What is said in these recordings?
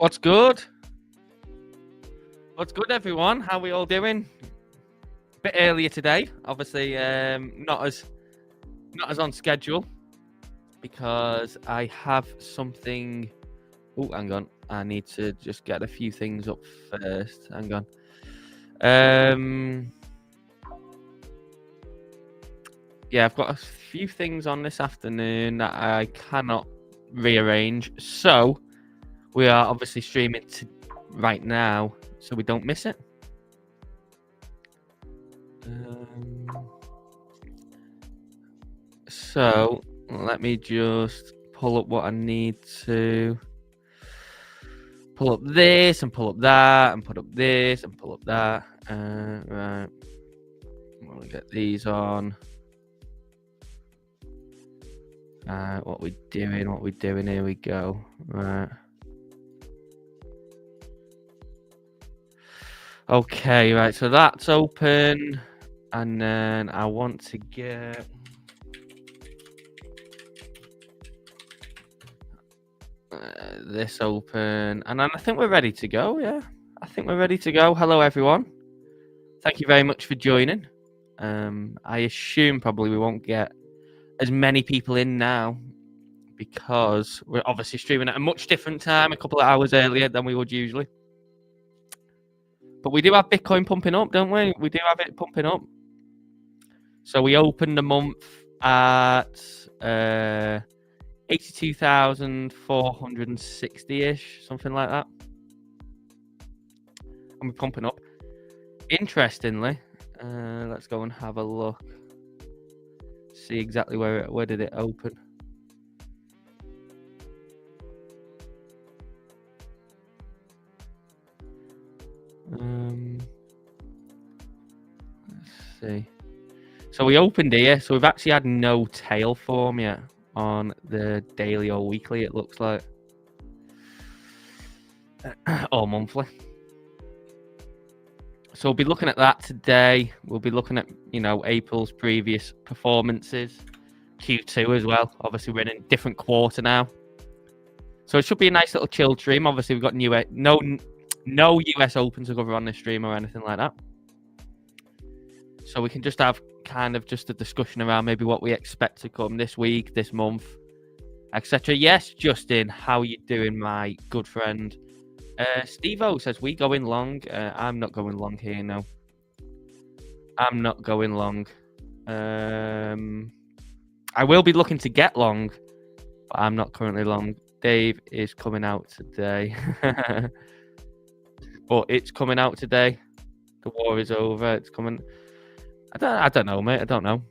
What's good? What's good, everyone? How are we all doing? A bit earlier today, obviously, not as on schedule because I have something. Oh, hang on. I need to just get a few things up first. Hang on. Yeah, I've got a few things on this afternoon that I cannot rearrange. So we are obviously streaming right now, so we don't miss it. So let me just pull up what I need to. Pull up this and pull up that and put up this and pull up that. Right. I'm gonna get these on. What we doing? Here we go. Right. Okay, right. So that's open, and then I want to get. This open, and then I think we're ready to go. Yeah, I think we're ready to go. Hello, everyone. Thank you very much for joining. I assume probably we won't get as many people in now because we're obviously streaming at a much different time, a couple of hours earlier than we would usually. But we do have Bitcoin pumping up, don't we? We do have it pumping up. So we opened the month at 82,460-ish, something like that. And we're pumping up. Interestingly, let's go and have a look. See exactly where did it open. Let's see. So we opened here. So we've actually had no tail form yet on the daily or weekly, it looks like. Or monthly. So we'll be looking at that today. We'll be looking at, April's previous performances. Q2 as well. Obviously, we're in a different quarter now. So it should be a nice little chill stream. Obviously, we've got no US Open to cover on this stream or anything like that. So we can just have kind of just a discussion around maybe what we expect to come this week, this month, etc. Yes, Justin, how are you doing, my good friend? Steve-O says, we going long. I'm not going long here, no. I'm not going long. I will be looking to get long, but I'm not currently long. Dave is coming out today. But it's coming out today. The war is over. It's coming. I don't know, mate. I don't know.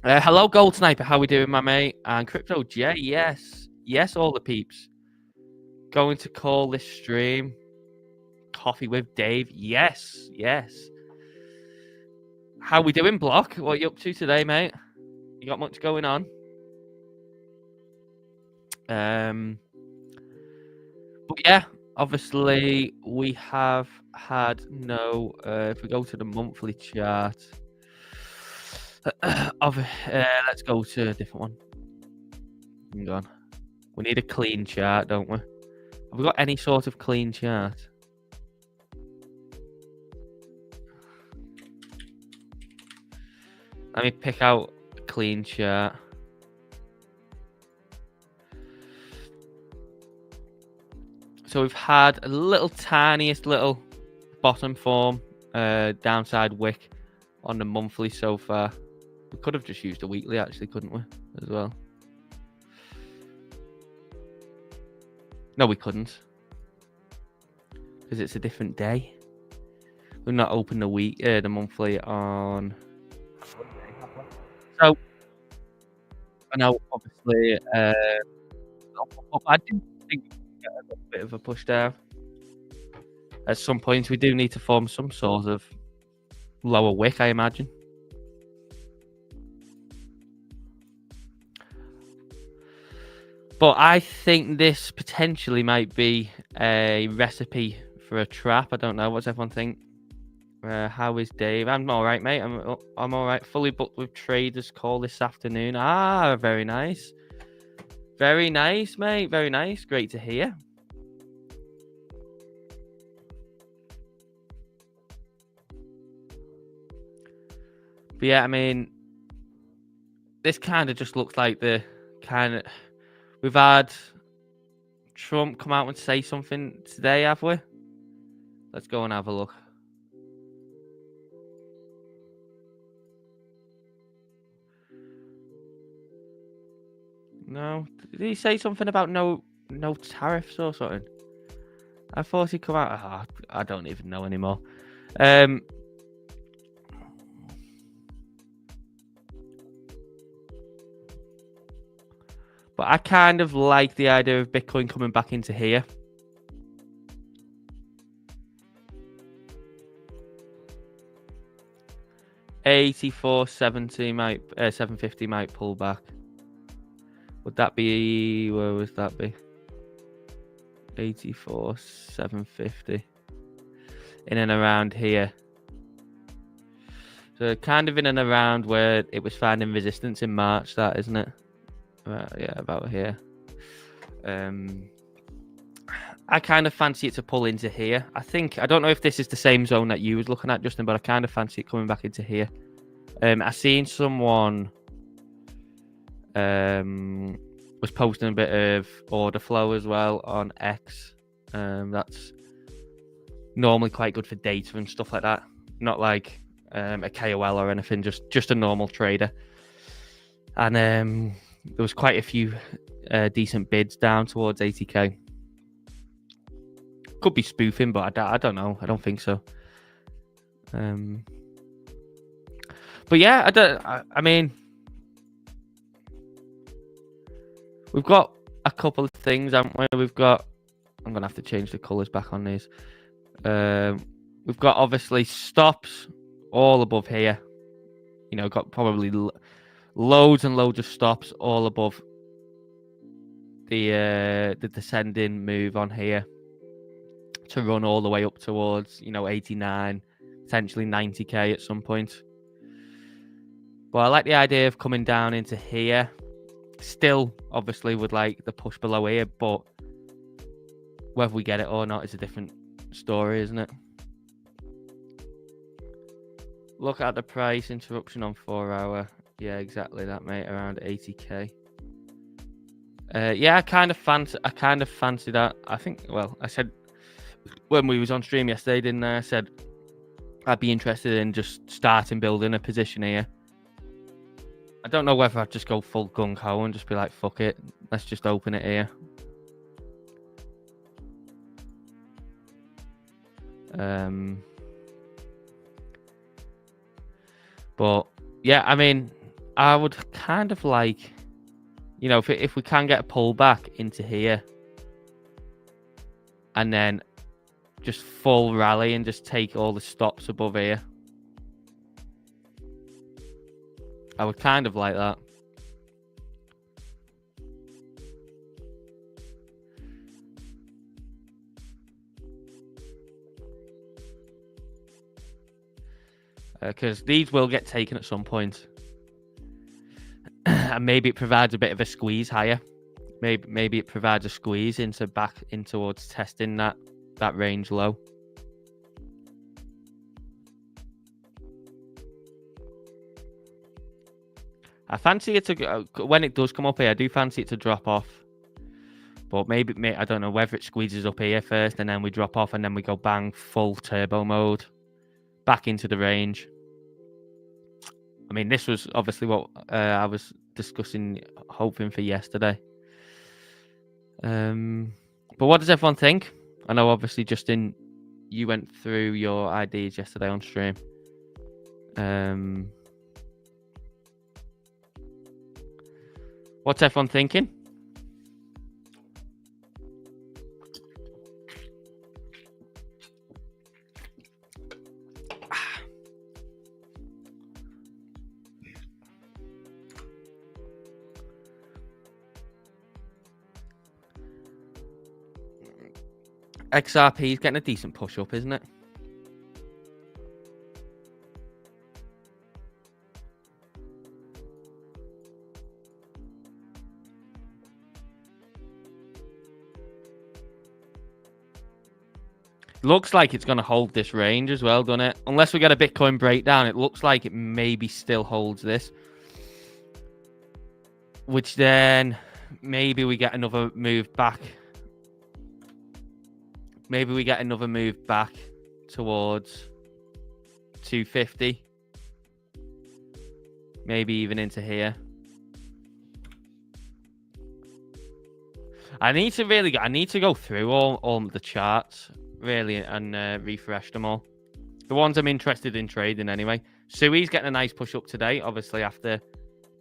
Hello, Gold Sniper. How we doing, my mate? And Crypto J. Yes, all the peeps. Going to call this stream Coffee with Dave. Yes. How we doing, Block? What are you up to today, mate? You got much going on? But yeah, obviously we have had no. If we go to the monthly chart, let's go to a different one. Hang on. We need a clean chart, don't we? Have we got any sort of clean chart? Let me pick out a clean chart. So we've had a tiniest little bottom form, downside wick on the monthly so far. We could have just used a weekly, actually, couldn't we, as well? No, we couldn't, because it's a different day. We've not opened the monthly on. So I know, obviously, I didn't think we could get a little bit of a push down. At some point, we do need to form some sort of lower wick, I imagine. But I think this potentially might be a recipe for a trap. I don't know. What's everyone think? How is Dave? I'm all right, mate. I'm all right. Fully booked with traders call this afternoon. Ah, very nice. Very nice, mate. Very nice. Great to hear. But yeah, I mean, this kind of just looks like the kind of... We've had Trump come out and say something today, have we? Let's go and have a look. No, did he say something about no tariffs or something? I thought he'd come out. Oh, I don't even know anymore. But I kind of like the idea of Bitcoin coming back into here. $84.70 might 750 might pull back. Would that be, where would that be? 84.750 in and around here. So kind of in and around where it was finding resistance in March, that, isn't it? Yeah, about here. I kind of fancy it to pull into here. I don't know if this is the same zone that you was looking at, Justin, but I kind of fancy it coming back into here. I seen someone was posting a bit of order flow as well on X. That's normally quite good for data and stuff like that. Not like a KOL or anything, just a normal trader. And there was quite a few decent bids down towards 80k. Could be spoofing, but I don't know. I don't think so. But yeah, I mean, we've got a couple of things, haven't we? I'm gonna have to change the colours back on these. We've got obviously stops all above here. You know, got probably loads and loads of stops all above the descending move on here to run all the way up towards 89, potentially 90k at some point. But I like the idea of coming down into here. Still, obviously, would like the push below here, but whether we get it or not is a different story, isn't it? Look at the price interruption on 4 hour. Yeah, exactly that, mate. Around 80k. Yeah, I kind of fancy that. I think. Well, I said when we was on stream yesterday, didn't I? I said I'd be interested in just starting building a position here. I don't know whether I'd just go full gung-ho and just be like, fuck it, let's just open it here. But yeah, I mean, I would kind of like, if we can get a pullback into here and then just full rally and just take all the stops above here. I would kind of like that. Because these will get taken at some point. And maybe it provides a bit of a squeeze higher. Maybe it provides a squeeze back in towards testing that range low. I fancy it to, when it does come up here, I do fancy it to drop off. But maybe I don't know whether it squeezes up here first and then we drop off and then we go bang full turbo mode back into the range. I mean, this was obviously what I was discussing, hoping for yesterday. But what does everyone think? I know, obviously, Justin, you went through your ideas yesterday on stream. What's everyone thinking? XRP is getting a decent push up, isn't it? Looks like it's going to hold this range as well, doesn't it? Unless we get a Bitcoin breakdown, it looks like it maybe still holds this. Which then maybe we get another move back. Maybe we get another move back towards 250. Maybe even into here. I need to go through all the charts really and refresh them all. The ones I'm interested in trading anyway. Sui's getting a nice push up today, obviously after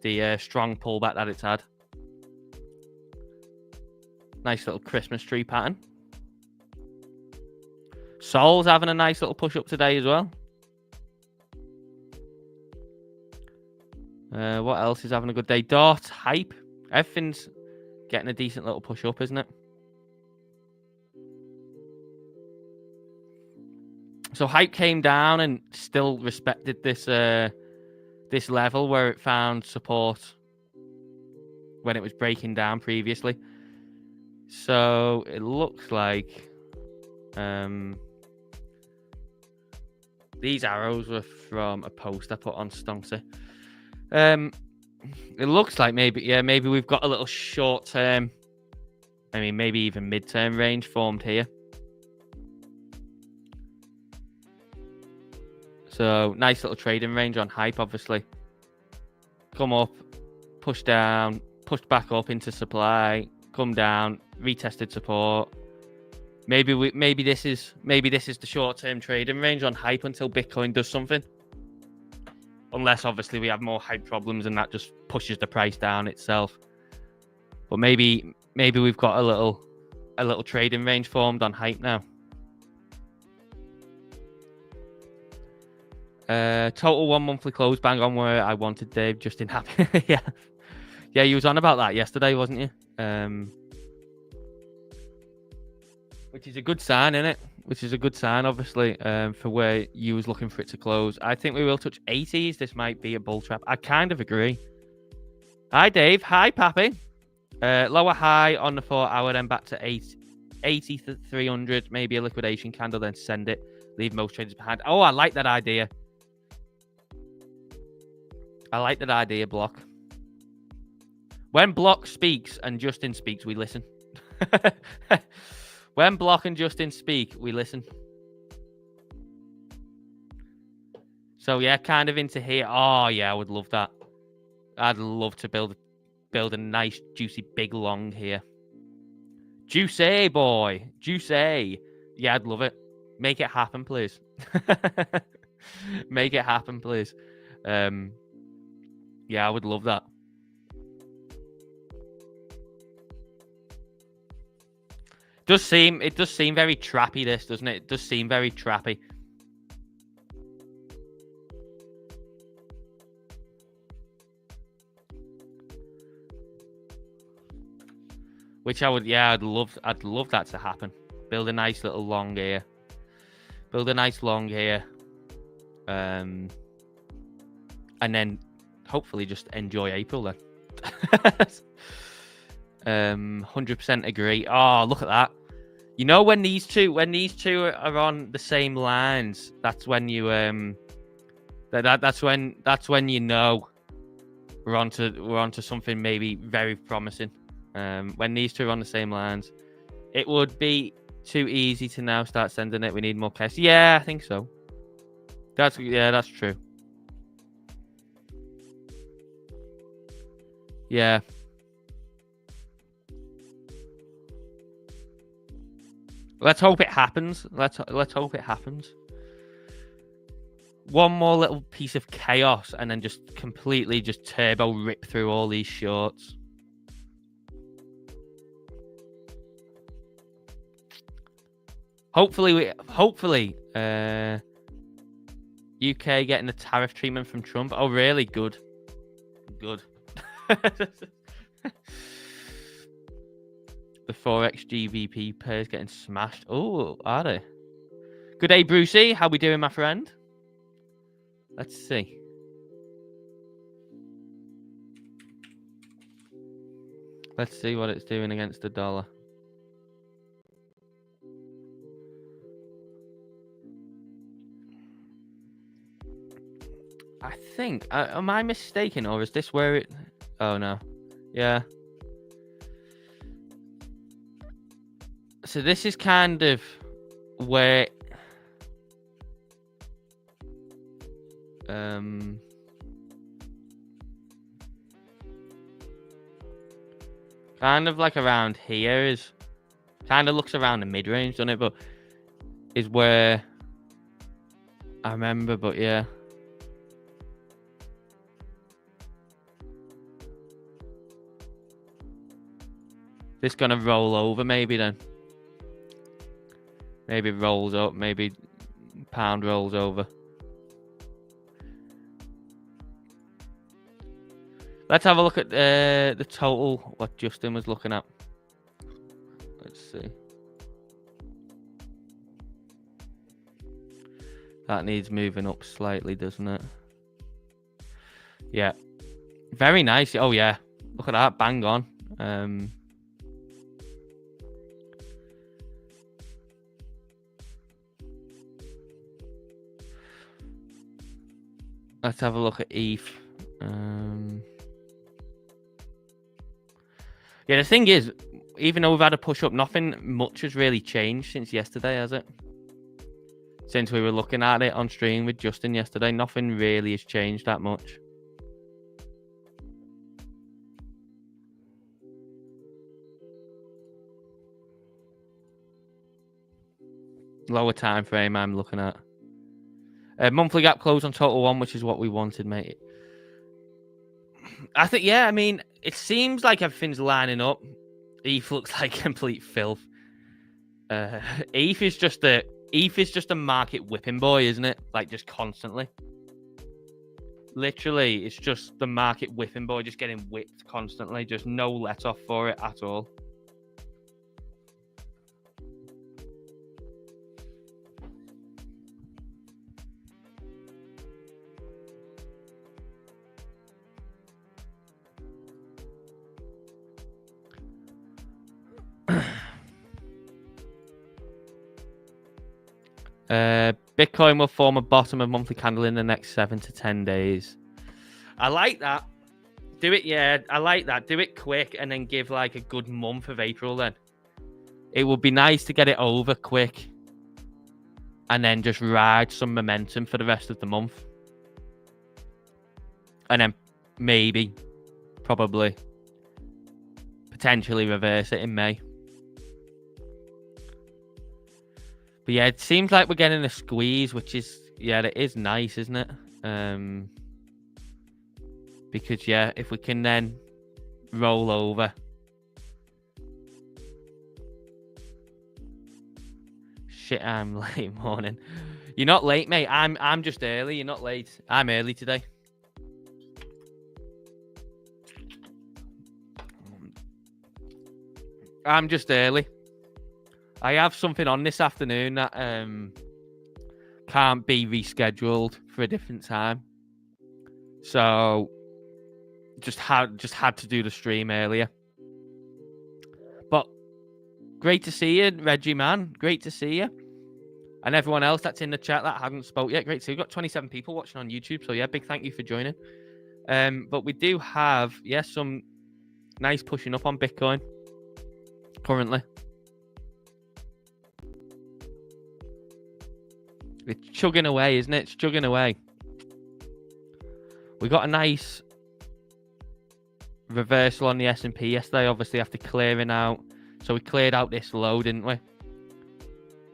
the strong pullback that it's had. Nice little Christmas tree pattern. Sol's having a nice little push up today as well. What else is having a good day? Dot, Hype. Everything's getting a decent little push up, isn't it? So Hype came down and still respected this this level where it found support when it was breaking down previously. So it looks like these arrows were from a post I put on Stonksy. It looks like maybe we've got a little short term, I mean maybe even mid-term range formed here. So nice little trading range on Hype, obviously. Come up, push down, pushed back up into supply, come down, retested support. Maybe this is the short-term trading range on Hype until Bitcoin does something. Unless obviously we have more Hype problems and that just pushes the price down itself. But maybe we've got a little trading range formed on Hype now. Total 1 monthly close, bang on where I wanted, Dave. Justin happy. Yeah, you was on about that yesterday, wasn't you? Which is a good sign, isn't it? Which is a good sign, obviously, for where you was looking for it to close. I think we will touch 80s. This might be a bull trap. I kind of agree. Hi, Dave. Hi, Pappy. Lower high on the 4 hour, then back to 80 to 300. Maybe a liquidation candle, then send it. Leave most traders behind. Oh, I like that idea. I like that idea, Block. When Block speaks and Justin speaks, we listen. When Block and Justin speak, we listen. So yeah, kind of into here. Oh yeah, I would love that. I'd love to build a nice, juicy, big long here. Juicy, boy. Juicy. Yeah, I'd love it. Make it happen, please. Make it happen, please. Yeah, I would love that. It does seem very trappy, this, doesn't it? It does seem very trappy. Which I'd love that to happen. Build a nice little long here. Build a nice long here. And then hopefully just enjoy April then. 100% agree. Oh, look at that. You know, when these two are on the same lines, that's when you that's when you know we're onto something maybe very promising. When these two are on the same lines, it would be too easy to now start sending it. We need more cash. Yeah, I think so. That's true. Yeah. Let's hope it happens. Let's hope it happens. One more little piece of chaos and then just completely just turbo rip through all these shorts. Hopefully UK getting the tariff treatment from Trump. Oh, really? Good. Good. The Forex GBP pairs getting smashed. Oh, are they? Good day, Brucey. How we doing, my friend? Let's see. Let's see what it's doing against the dollar. I think. Am I mistaken, or is this where it? Oh no. Yeah. So this is kind of where. Kind of like around here is. Kind of looks around the mid range, doesn't it? But is where I remember. But yeah. This gonna roll over maybe then. Maybe rolls up. Maybe pound rolls over. Let's have a look at the total, what Justin was looking at. Let's see. That needs moving up slightly, doesn't it? Yeah. Very nice. Oh, yeah. Look at that. Bang on. Let's have a look at ETH. Yeah, the thing is, even though we've had a push up, nothing much has really changed since yesterday, has it? Since we were looking at it on stream with Justin yesterday, nothing really has changed that much. Lower time frame I'm looking at. Monthly gap close on total one, which is what we wanted, mate. I think, yeah, I mean, it seems like everything's lining up. ETH looks like complete filth. ETH is just a market whipping boy, isn't it? Like, just constantly. Literally, it's just the market whipping boy, just getting whipped constantly. Just no let off for it at all. Bitcoin will form a bottom of monthly candle in the next 7 to 10 days. I like that. Do it, yeah. I like that. Do it quick and then give like a good month of April then. It would be nice to get it over quick and then just ride some momentum for the rest of the month. And then maybe, probably, potentially reverse it in May. But yeah, it seems like we're getting a squeeze, which is, yeah, it is nice, isn't it? Because, yeah, if we can then roll over. Shit, I'm late morning. You're not late, mate. I'm just early. You're not late. I'm early today. I'm just early. I have something on this afternoon that can't be rescheduled for a different time. So just had to do the stream earlier. But great to see you, Reggie, man. Great to see you. And everyone else that's in the chat that hasn't spoke yet. Great to see you. We've got 27 people watching on YouTube. So yeah, big thank you for joining. But we do have, some nice pushing up on Bitcoin currently. It's chugging away, isn't it? It's chugging away. We got a nice reversal on the S&P yesterday, obviously, after clearing out. So we cleared out this low, didn't we?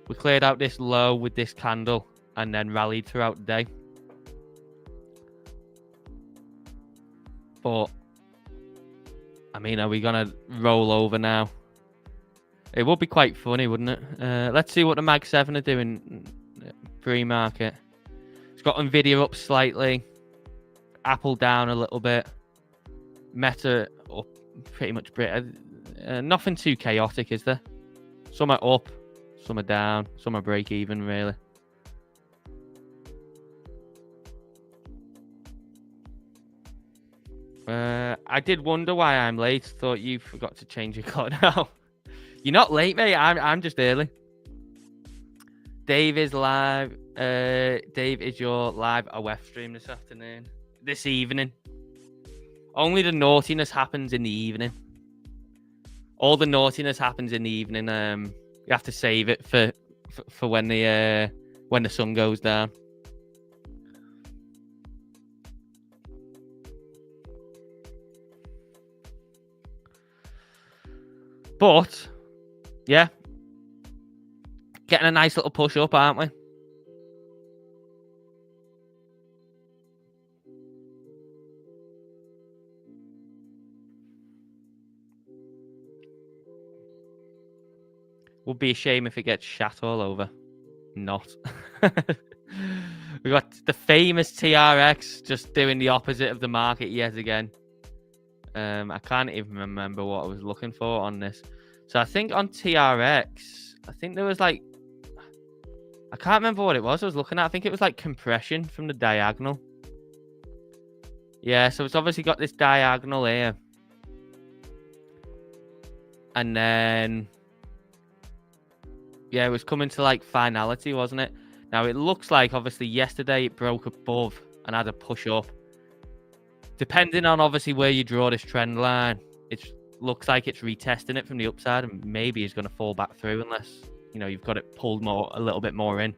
We cleared out this low with this candle and then rallied throughout the day. But, I mean, are we going to roll over now? It would be quite funny, wouldn't it? Let's see what the Mag 7 are doing. Pre-market. It's got Nvidia up slightly. Apple down a little bit. Meta up pretty much. Nothing too chaotic, is there? Some are up, some are down, some are break even, really. I did wonder why I'm late. Thought you forgot to change your clock now. You're not late, mate. I'm just early. Dave is live. Dave, is your live OF stream this afternoon? This evening. Only the naughtiness happens in the evening. All the naughtiness happens in the evening. You have to save it for when the sun goes down. But yeah, getting a nice little push up, aren't we? Would be a shame if it gets shat all over. Not. We got the famous TRX just doing the opposite of the market yet again. I can't even remember what I was looking for on this. So I think on TRX, I think there was like, I can't remember what it was I was looking at. I think it was like compression from the diagonal. Yeah, so it's obviously got this diagonal here. And then, yeah, it was coming to like finality, wasn't it? Now it looks like obviously yesterday it broke above and had a push up. Depending on obviously where you draw this trend line, it looks like it's retesting it from the upside and maybe it's going to fall back through unless, you know, you've got it pulled a little bit more in.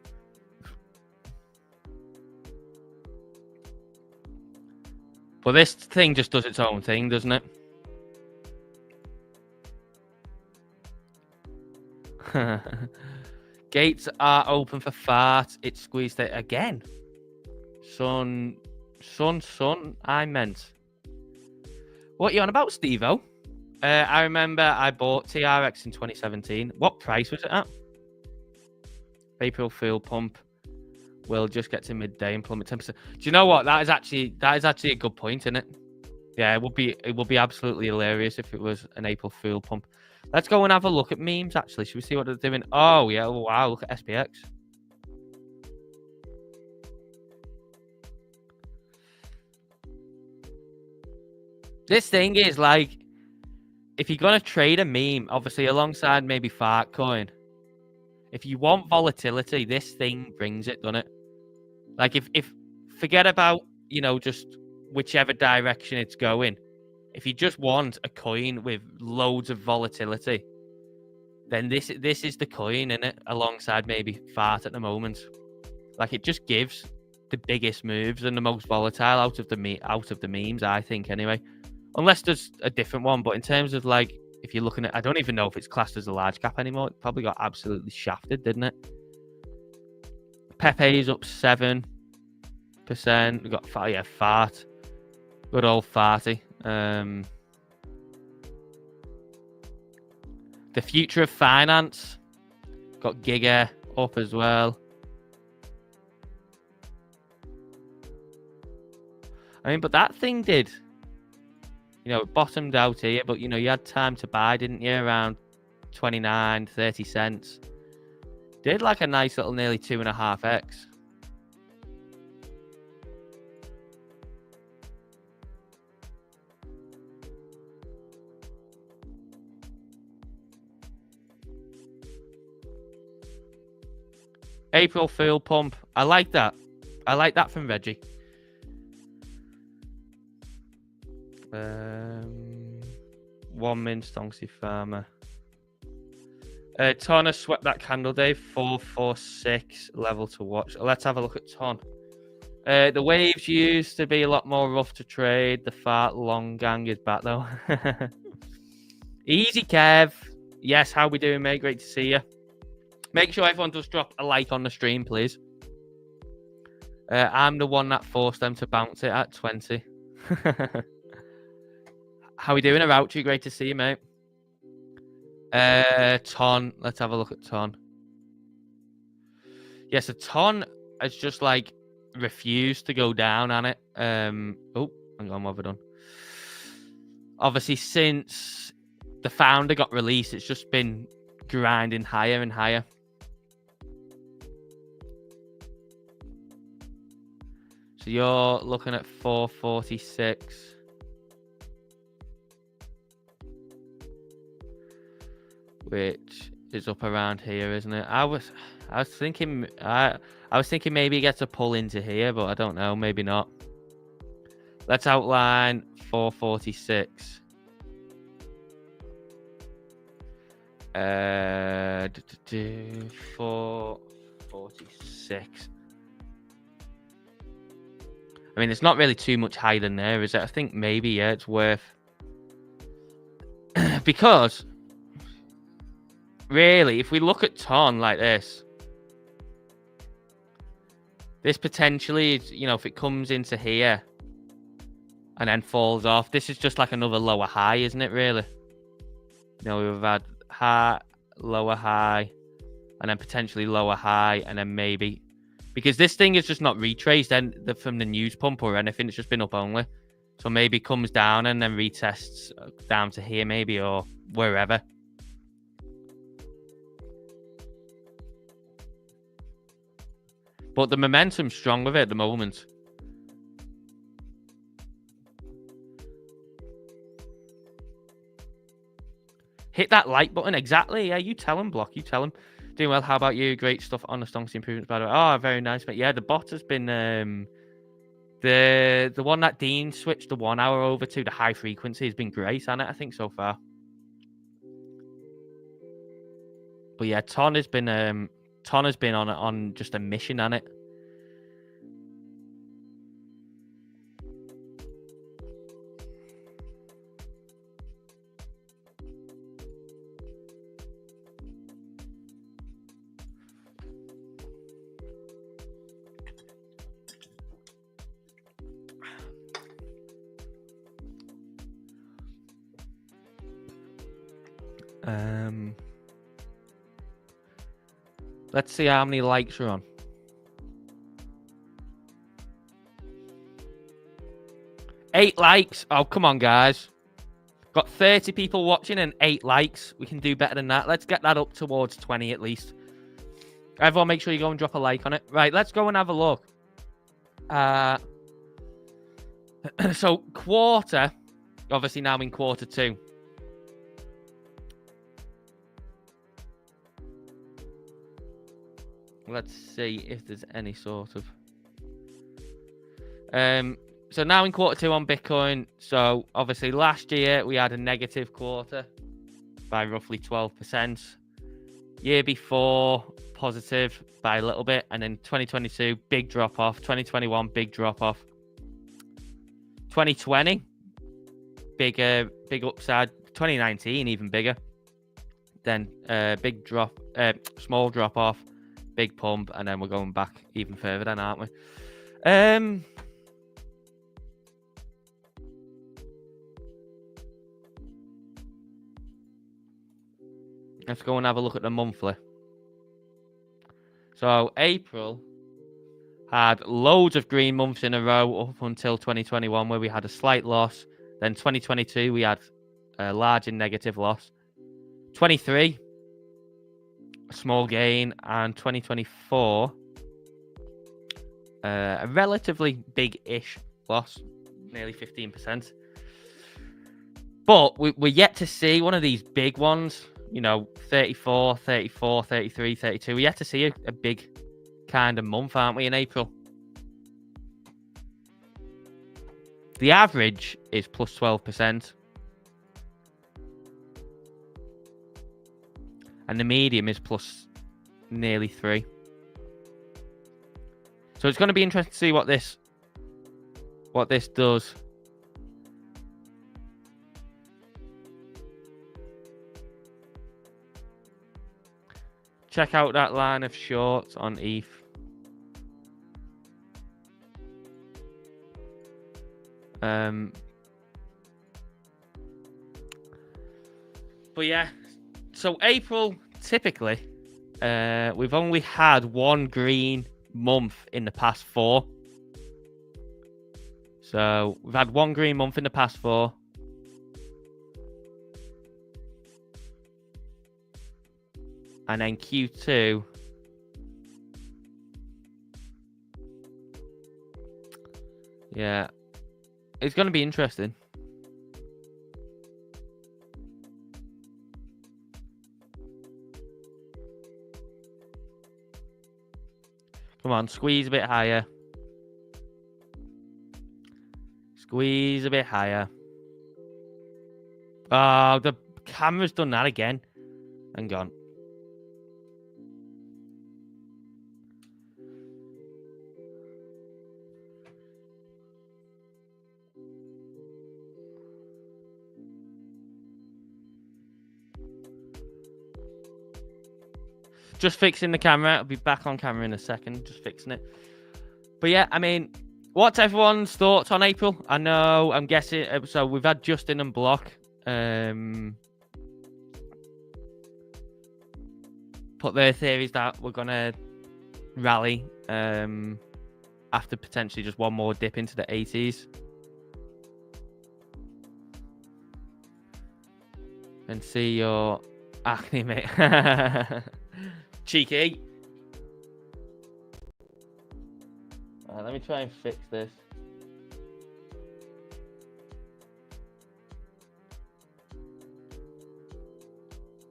But this thing just does its own thing, doesn't it? Gates are open for fart. It squeezed it again. Son, I meant. What are you on about, Steve-O? I remember I bought TRX in 2017. What price was it at? April Fool pump. We'll just get to midday and plummet 10%. Do you know what? That is actually a good point, isn't it? Yeah, it would be absolutely hilarious if it was an April Fool pump. Let's go and have a look at memes, actually. Should we see what they're doing? Oh, yeah. Oh, wow. Look at SPX. This thing is like, if you're going to trade a meme, obviously alongside maybe fart coin, if you want volatility, this thing brings it, doesn't it? Like, if forget about, you know, just whichever direction it's going. If you just want a coin with loads of volatility, then this is the coin, innit? Alongside maybe fart at the moment. Like, it just gives the biggest moves and the most volatile out of the memes, I think, anyway. Unless there's a different one, but in terms of like, if you're looking at, I don't even know if it's classed as a large cap anymore. It probably got absolutely shafted, didn't it? Pepe's up 7%. We got fart. Good old farty. The future of finance got Giga up as well. I mean, but that thing did, you know, it bottomed out here, but you know, you had time to buy, didn't you? Around 29, 30 cents. Did like a nice little nearly 2.5x. April Fool pump. I like that. I like that from Reggie. 1 min Stonksy farmer. Ton has swept that candle day. 446 level to watch. Let's have a look at Ton. The waves used to be a lot more rough to trade. The fart long gang is back though. Easy, Kev. Yes, how we doing, mate? Great to see you. Make sure everyone does drop a like on the stream, please. I'm the one that forced them to bounce it at 20. How we doing, Arauchi? Great to see you, mate. Ton. Let's have a look at Ton. Yes, a Ton has just like refused to go down on it. Oh, hang on, what have I done? Obviously, since the founder got released, it's just been grinding higher and higher. So you're looking at 446. Which is up around here, isn't it? I was thinking maybe he gets a pull into here, but I don't know. Maybe not. Let's outline 446. 446. I mean, it's not really too much higher than there, is it? I think maybe, yeah, it's worth. Because, really, if we look at Ton like this potentially is, you know, if it comes into here and then falls off, this is just like another lower high, isn't it, really? You know, we've had high, lower high, and then potentially lower high, and then maybe... Because this thing is just not retraced from the news pump or anything. It's just been up only. So maybe comes down and then retests down to here maybe, or wherever. But the momentum's strong with it at the moment. Hit that like button. Exactly. Yeah, you tell him, Block. You tell him. Doing well. How about you? Great stuff on the Stonksy improvements, by the way. Oh, very nice, mate. Yeah, the bot has been the one that Dean switched the 1 hour over to, the high frequency, has been great on it, I think, so far. But yeah, Ton has been on just a mission on it. Let's see how many likes are on. Eight likes. Oh, come on, guys. Got 30 people watching and 8 likes. We can do better than that. Let's get that up towards 20 at least. Everyone, make sure you go and drop a like on it. Right, let's go and have a look. So, quarter. Obviously, now in quarter 2. Let's see if there's any sort of... So now in quarter 2 on Bitcoin. So obviously last year we had a negative quarter by roughly 12%. Year before, positive by a little bit. And then 2022, big drop off. 2021, big drop off. 2020, big upside. 2019, even bigger. Then big drop, small drop off. Big pump, and then we're going back even further then, aren't we? Let's go and have a look at the monthly. So April had loads of green months in a row up until 2021, where we had a slight loss. Then 2022, we had a large and negative loss. 23, a small gain, and 2024, a relatively big-ish loss, nearly 15%. But we're yet to see one of these big ones, you know, 34, 34, 33, 32. We're yet to see a big kind of month, aren't we, in April? The average is plus 12%. And the medium is plus nearly 3. So it's going to be interesting to see what this does. Check out that line of shorts on ETH. But yeah, so April, typically, we've only had one green month in the past 4. So we've had one green month in the past 4. And then Q2. Yeah. It's going to be interesting. Come on, squeeze a bit higher. Squeeze a bit higher. Oh, the camera's done that again. Hang on. Just fixing the camera. I'll be back on camera in a second. Just fixing it. But yeah, I mean, what's everyone's thoughts on April? I know, I'm guessing. So we've had Justin and Block put their theories that we're going to rally after potentially just one more dip into the 80s. And see your acne, mate. Cheeky. Let me try and fix this.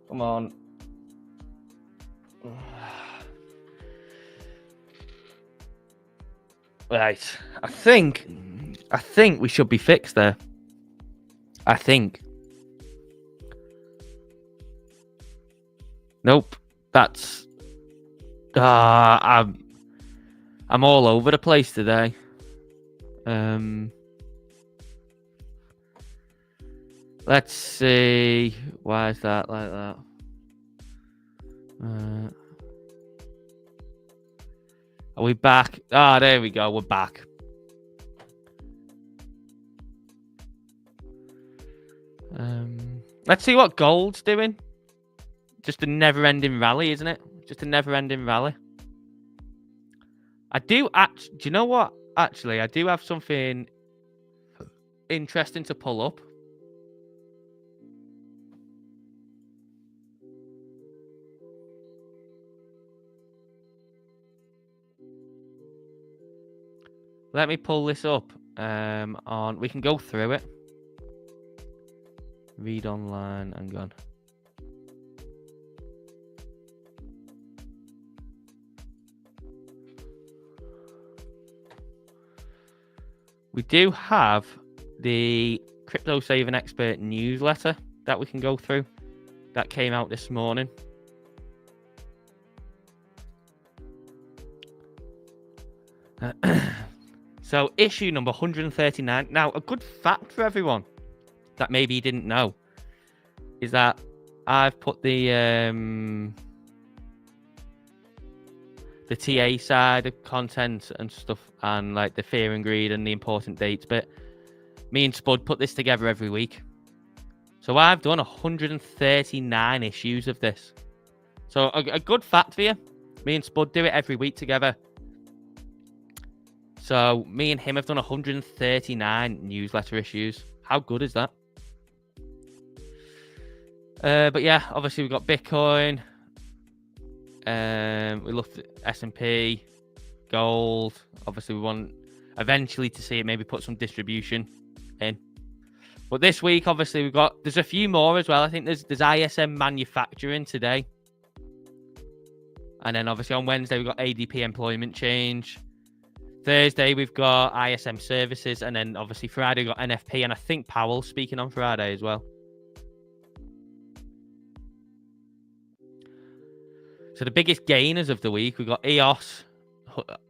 Come on. Right. I think we should be fixed there. I think. Nope. That's I'm all over the place today. Let's see. Why is that like that? Are we back? Ah, there we go. We're back. Let's see what gold's doing. Just a never-ending rally, isn't it? Just a never-ending rally. Do you know what? Actually, I do have something interesting to pull up. Let me pull this up. We can go through it. Read online and gone. We do have the Crypto Saving Expert newsletter that we can go through. That came out this morning. So issue number 139. Now, a good fact for everyone that maybe you didn't know is that I've put the TA side of content and stuff, and like the fear and greed and the important dates bit. Me and Spud put this together every week. So I've done 139 issues of this. So a good fact for you. Me and Spud do it every week together. So me and him have done 139 newsletter issues. How good is that? But yeah, obviously we've got Bitcoin. We looked at S&P, gold. Obviously, we want eventually to see it maybe put some distribution in. But this week, obviously, there's a few more as well. I think there's ISM manufacturing today. And then obviously on Wednesday, we've got ADP employment change. Thursday, we've got ISM services. And then obviously Friday, we've got NFP. And I think Powell speaking on Friday as well. So the biggest gainers of the week, we've got EOS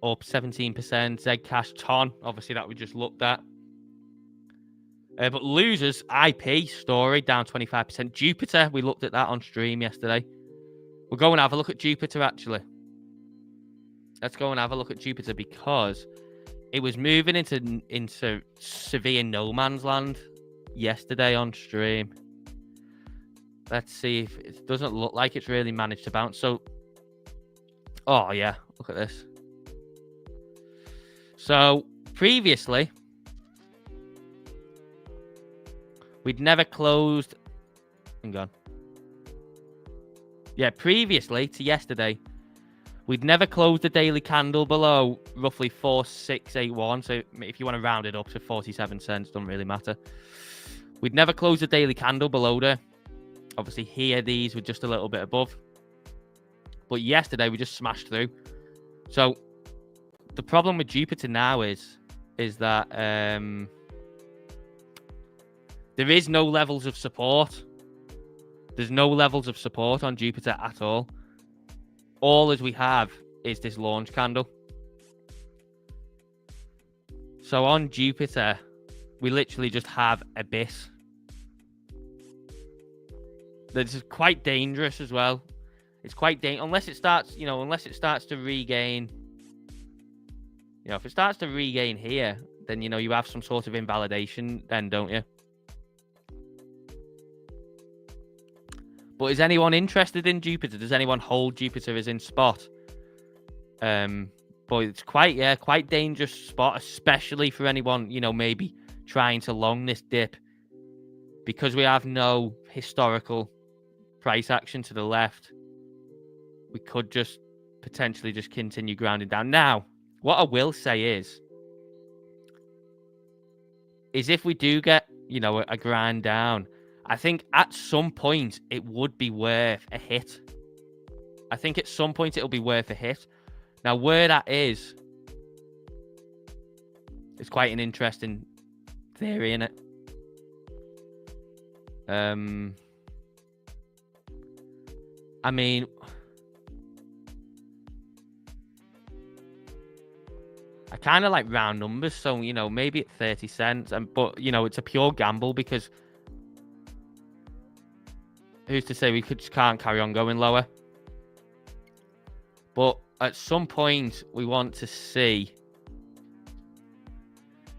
up 17%, Zcash, TON, obviously that we just looked at. But losers, IP, Story, down 25%. Jupiter, we looked at that on stream yesterday. We'll go and have a look at Jupiter, actually. Let's go and have a look at Jupiter because it was moving into severe no man's land yesterday on stream. Let's see if it doesn't look like it's really managed to bounce. So, oh yeah, look at this. So previously, we'd never closed. Hang on. Yeah, previously to yesterday, we'd never closed the daily candle below roughly 4681. So if you want to round it up to 47 cents, doesn't really matter. We'd never closed the daily candle below there. Obviously, here, these were just a little bit above. But yesterday, we just smashed through. So, the problem with Jupiter now is that there is no levels of support. There's no levels of support on Jupiter at all. All as we have is this launch candle. So on Jupiter, we literally just have abyss. That's quite dangerous as well. It's quite dangerous unless it starts, unless it starts to regain. If it starts to regain here, then you have some sort of invalidation, then, don't you? But is anyone interested in Jupiter? Does anyone hold Jupiter as in spot? But it's quite dangerous spot, especially for anyone, maybe trying to long this dip, because we have no historical price action to the left. We could just potentially just continue grounding down. Now, what I will say is if we do get, a grind down, I think at some point it would be worth a hit. I think at some point it'll be worth a hit. Now, where that is, it's quite an interesting theory, isn't it? I mean, I kind of like round numbers, so maybe at 30 cents, but it's a pure gamble, because who's to say we just can't carry on going lower? But at some point, we want to see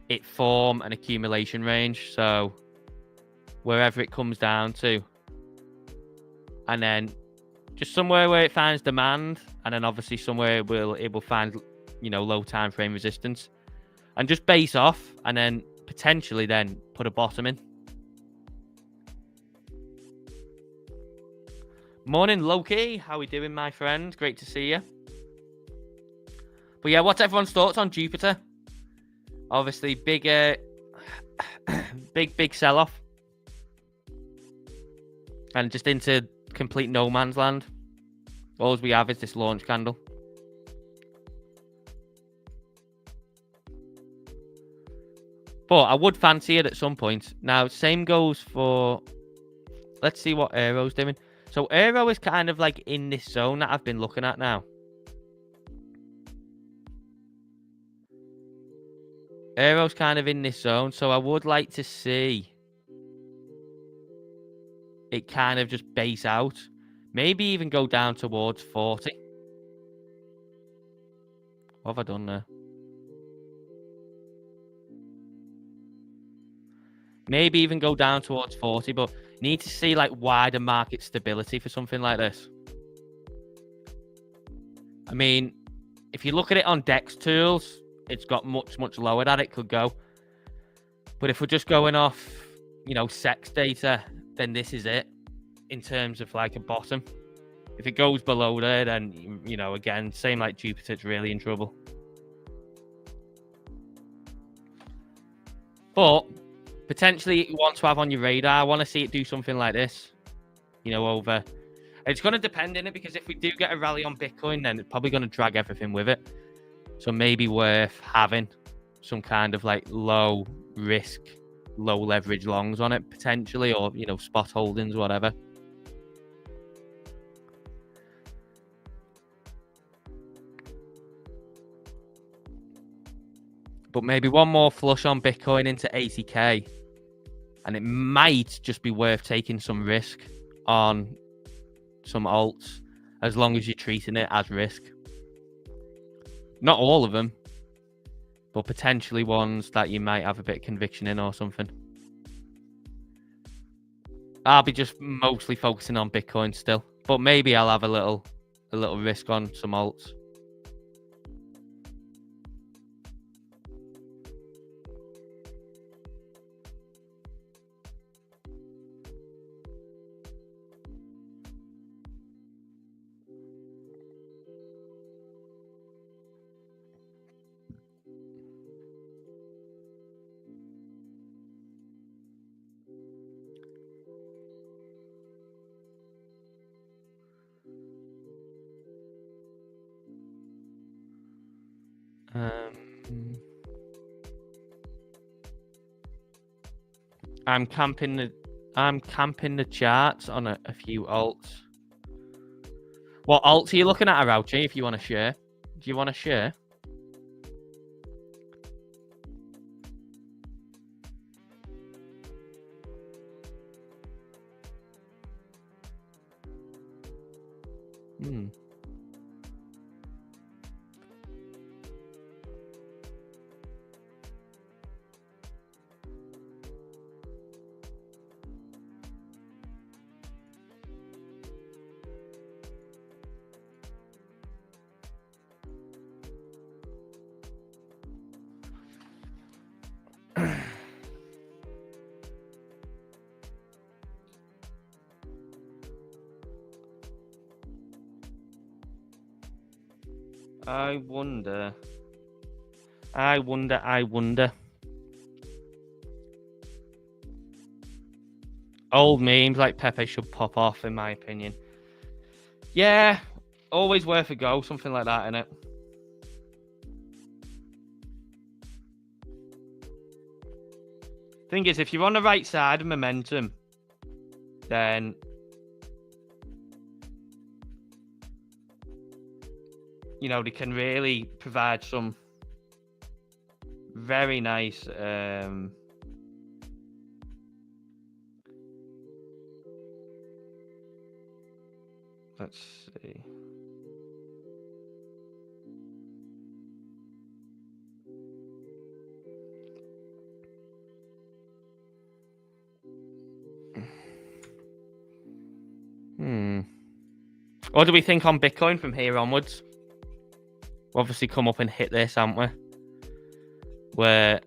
it form an accumulation range. So wherever it comes down to, and then just somewhere where it finds demand, and then obviously somewhere it will find, low time frame resistance, and just base off, and then potentially then put a bottom in. Morning, Loki. How we doing, my friend? Great to see you. But yeah, what's everyone's thoughts on Jupiter? Obviously, big sell-off, and just into complete no man's land. All we have is this launch candle. But I would fancy it at some point. Now, same goes for... Let's see what Aero's doing. So Aero is kind of like in this zone that I've been looking at now. Aero's kind of in this zone, so I would like to see it kind of just base out. Maybe even go down towards 40. What have I done there? Maybe even go down towards 40, but need to see like wider market stability for something like this. I mean, if you look at it on DEX tools, it's got much lower that it could go. But if we're just going off, SEX data, then this is it in terms of like a bottom. If it goes below there, then, again, same like Jupiter, it's really in trouble. But potentially you want to have on your radar, I want to see it do something like this, over. It's going to depend in it, because if we do get a rally on Bitcoin, then it's probably going to drag everything with it. So maybe worth having some kind of like low risk, low leverage longs on it potentially, or, spot holdings, whatever. But maybe one more flush on Bitcoin into 80k, and it might just be worth taking some risk on some alts, as long as you're treating it as risk. Not all of them, but potentially ones that you might have a bit of conviction in or something. I'll be just mostly focusing on Bitcoin still, but maybe I'll have a little risk on some alts. I'm camping the charts on a few alts. What alts are you looking at, Arauchi, if you want to share? Do you want to share? Hmm. I wonder. Old memes like Pepe should pop off, in my opinion. Yeah, always worth a go. Something like that, innit? Thing is, if you're on the right side of momentum, then you know they can really provide some very nice let's see. What do we think on Bitcoin from here onwards? We'll obviously come up and hit this, haven't we? Where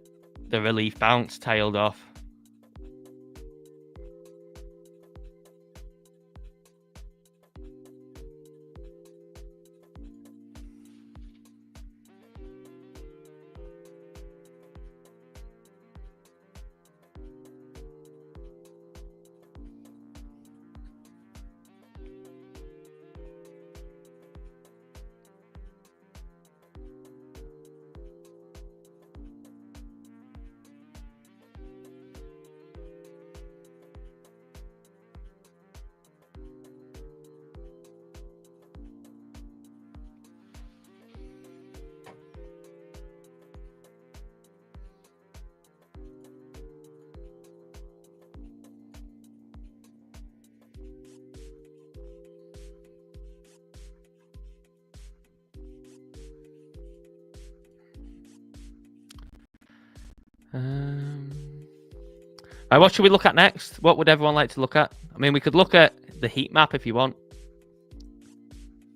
the relief bounce tailed off. What should we look at next? What would everyone like to look at? I mean, we could look at the heat map if you want.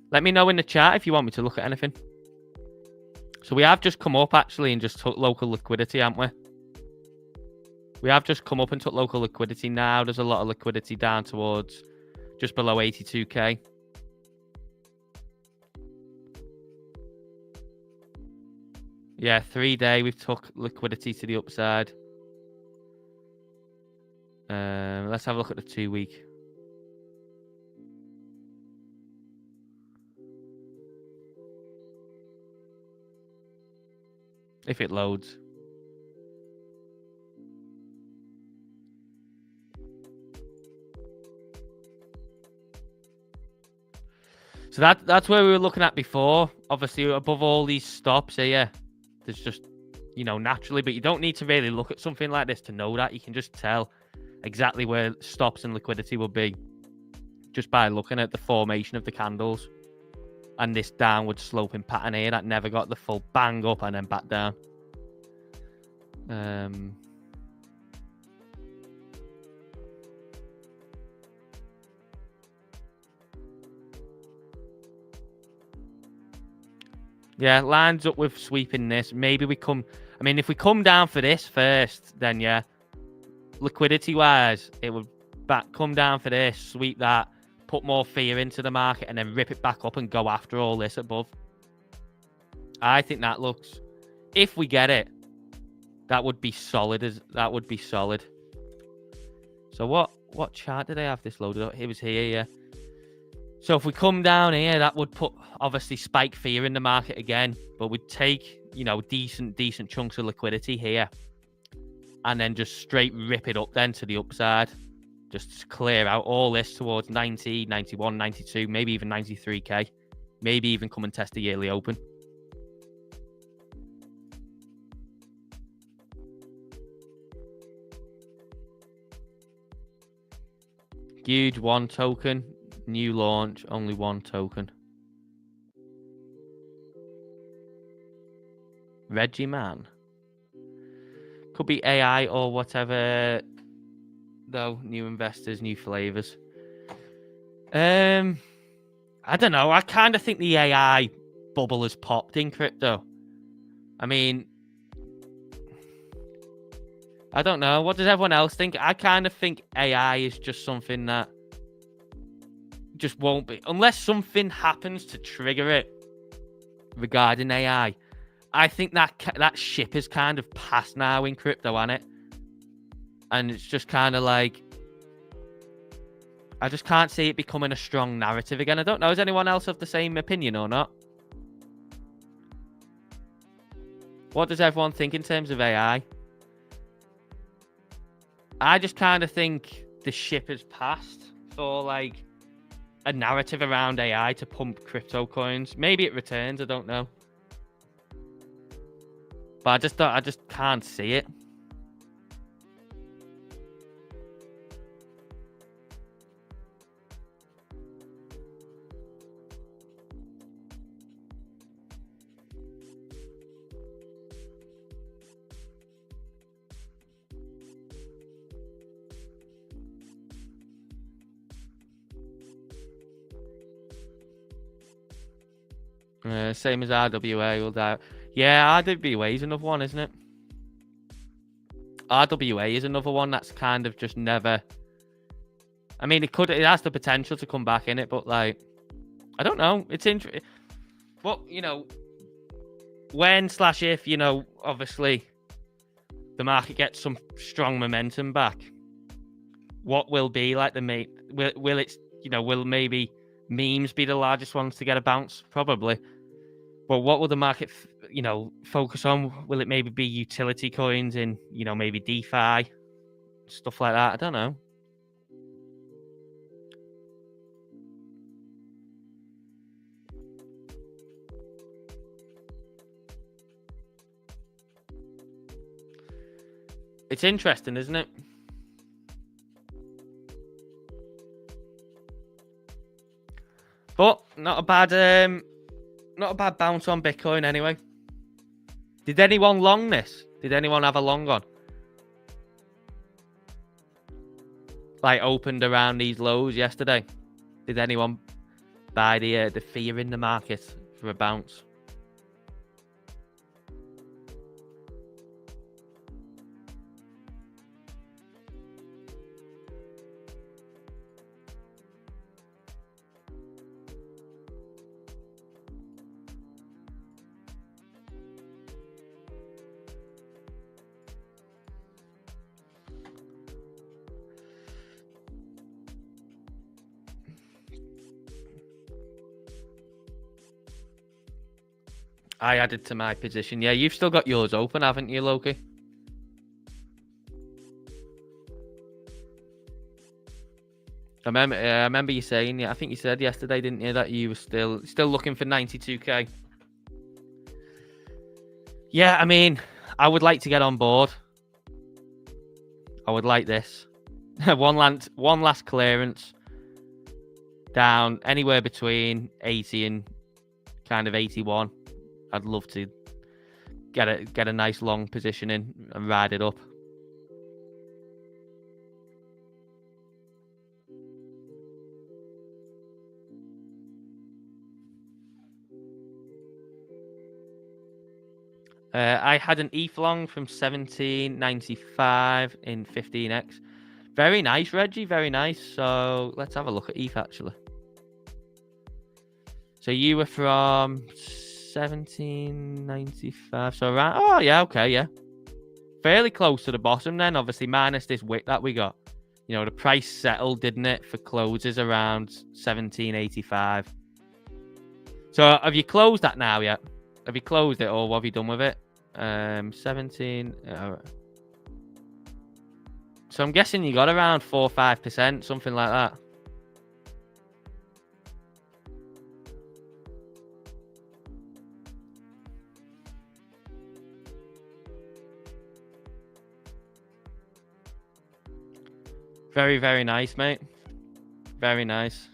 Let me know in the chat if you want me to look at anything. So we have just come up actually and just took local liquidity, haven't we? We have just come up and took local liquidity now. There's a lot of liquidity down towards just below 82k. Yeah, 3-day we've took liquidity to the upside. Let's have a look at the 2-week. If it loads. So that's where we were looking at before. Obviously, above all these stops here, there's just, you know, naturally, but you don't need to really look at something like this to know that. You can just tell exactly where stops and liquidity will be just by looking at the formation of the candles and this downward sloping pattern here that never got the full bang up and then back down. Yeah, lines up with sweeping this. Maybe we come... I mean, if we come down for this first, then yeah, liquidity-wise, it would come down for this, sweep that, put more fear into the market, and then rip it back up and go after all this above. I think that looks... If we get it, that would be solid. That would be solid. So what chart did I have this loaded up? It was here, yeah. So if we come down here, that would put, obviously, spike fear in the market again. But we'd take, you know, decent chunks of liquidity here. and then just straight rip it up then to the upside. Just clear out all this towards 90, 91, 92, maybe even 93k. Maybe even come and test the yearly open. Huge one token. New launch, only one token. Reggie Man. Could be AI or whatever. Though, new investors, new flavors. I don't know. I kind of think the AI bubble has popped in crypto. I mean, I don't know. What does everyone else think? I kind of think AI is just something that just won't be. Unless something happens to trigger it regarding AI. I think that ship is kind of passed now in crypto, hasn't it? And it's just kind of like, I just can't see it becoming a strong narrative again. I don't know. Does anyone else have the same opinion or not? What does everyone think in terms of AI? I just kind of think the ship has passed for like a narrative around AI to pump crypto coins. Maybe it returns. I don't know. But I just can't see it. Same as RWA will die. Yeah, RWA is another one, isn't it? RWA is another one that's kind of just never. I mean, it has the potential to come back in it, but like, I don't know. It's interesting. Well, when/if, obviously the market gets some strong momentum back, what will be like will it, will maybe memes be the largest ones to get a bounce? Probably. But what will the market, focus on? Will it maybe be utility coins in, maybe DeFi, stuff like that? I don't know. It's interesting, isn't it? But not a bad bounce on Bitcoin anyway. Did anyone long this? Did anyone have a long on? Like opened around these lows yesterday? Did anyone buy the fear in the market for a bounce? I added to my position. Yeah, you've still got yours open, haven't you, Loki? I remember you saying, I think you said yesterday, didn't you, that you were still looking for 92k. Yeah, I mean, I would like to get on board. I would like this. one last clearance down anywhere between 80 and kind of 81. I'd love to get a nice long position in and ride it up. I had an ETH long from 1795 in 15x. Very nice, Reggie. Very nice. So let's have a look at ETH actually. So you were from 1795. So around. Oh yeah, okay, yeah. Fairly close to the bottom then. Obviously minus this wick that we got. The price settled, didn't it, for closes around 1785. So have you closed that now yet? Have you closed it or what have you done with it? 17. So I'm guessing you got around 4 or 5%, something like that. Very, very nice, mate. Very nice.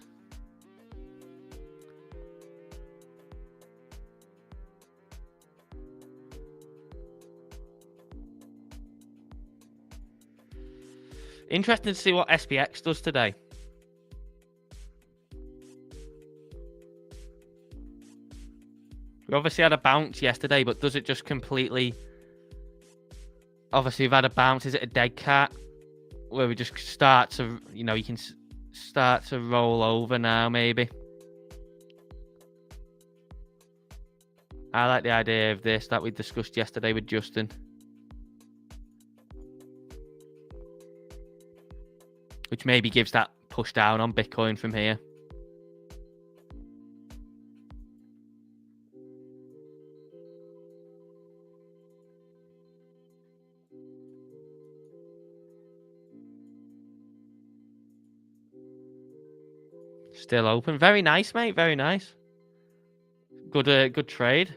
Interesting to see what SPX does today. We obviously had a bounce yesterday, but does it just completely... Obviously, we've had a bounce. Is it a dead cat? Where we just start to, you know, you can start to roll over now, maybe. I like the idea of this that we discussed yesterday with Justin. Which maybe gives that push down on Bitcoin from here. Still open. Very nice, mate. Very nice. Good trade.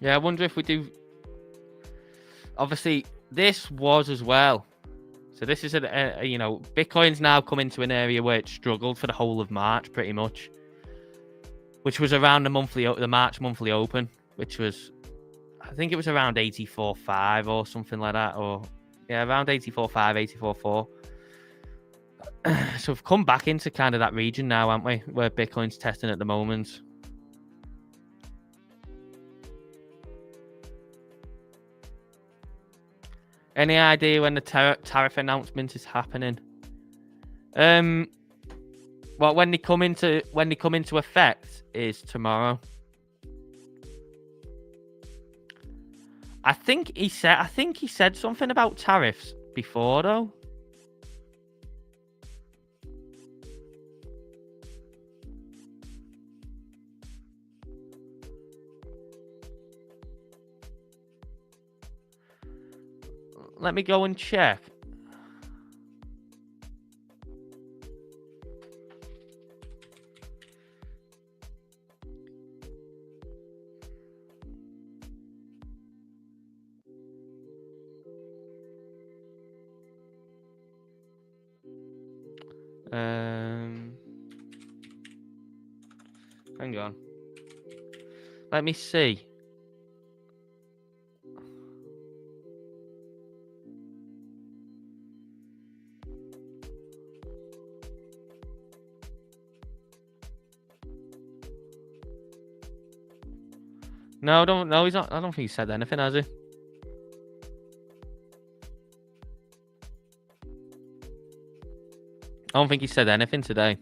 Yeah, I wonder if we do... Obviously, this was as well. So this is, you know, Bitcoin's now come into an area where it struggled for the whole of March, pretty much. Which was around the March monthly open, which was, I think it was around 84.5 or something like that. Or, yeah, around 84.5, 84.4. So we've come back into kind of that region now, haven't we? Where Bitcoin's testing at the moment. Any idea when the tariff announcement is happening? Well, when they come into effect is tomorrow. I think he said something about tariffs before though. Let me go and check. Hang on. Let me see. No, he's not. I don't think he said anything, has he? I don't think he said anything today.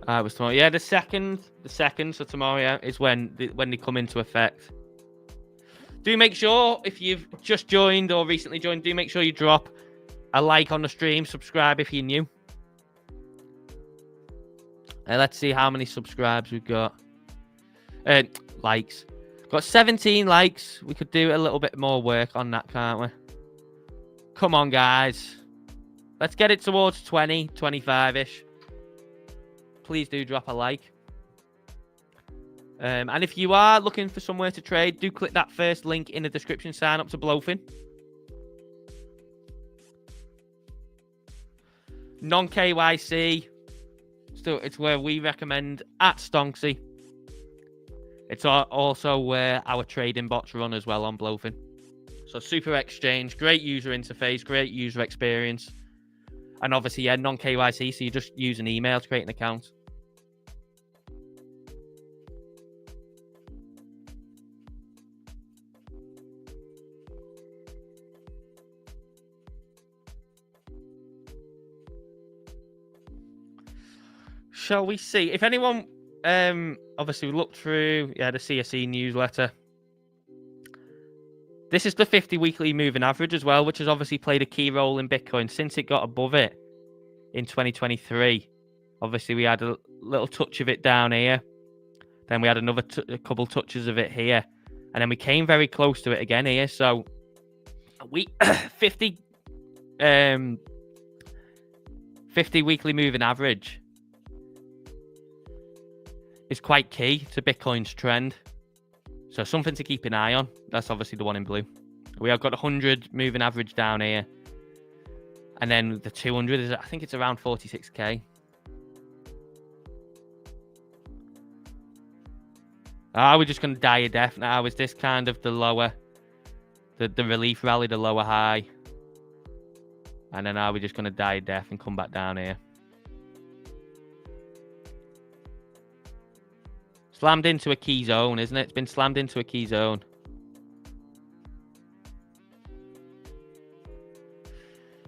It was tomorrow. Yeah, the second. So tomorrow, yeah, is when they come into effect. Do make sure, if you've just joined or recently joined, do make sure you drop a like on the stream, subscribe if you're new. Let's see how many subscribes we've got. Likes. Got 17 likes. We could do a little bit more work on that, can't we? Come on, guys. Let's get it towards 20, 25-ish. Please do drop a like. And if you are looking for somewhere to trade, do click that first link in the description. Sign up to BLOFIN. Non-KYC. So it's where we recommend at Stonksy. It's also where our trading bots run as well on BLOFIN. So super exchange, great user interface, great user experience. And obviously, yeah, non-KYC, so you just use an email to create an account. Shall we see? If anyone obviously we looked through the CSE newsletter. This is the 50 weekly moving average as well, which has obviously played a key role in Bitcoin since it got above it in 2023. Obviously, we had a little touch of it down here. Then we had another a couple touches of it here. And then we came very close to it again here. So, 50 weekly moving average is quite key to Bitcoin's trend. So something to keep an eye on. That's obviously the one in blue. We have got 100 moving average down here. And then the 200 is, I think it's around 46k. We're just going to die a death now. Is this kind of the lower, the relief rally, the lower high? And then are we just going to die a death and come back down here? Slammed into a key zone, isn't it? It's been slammed into a key zone.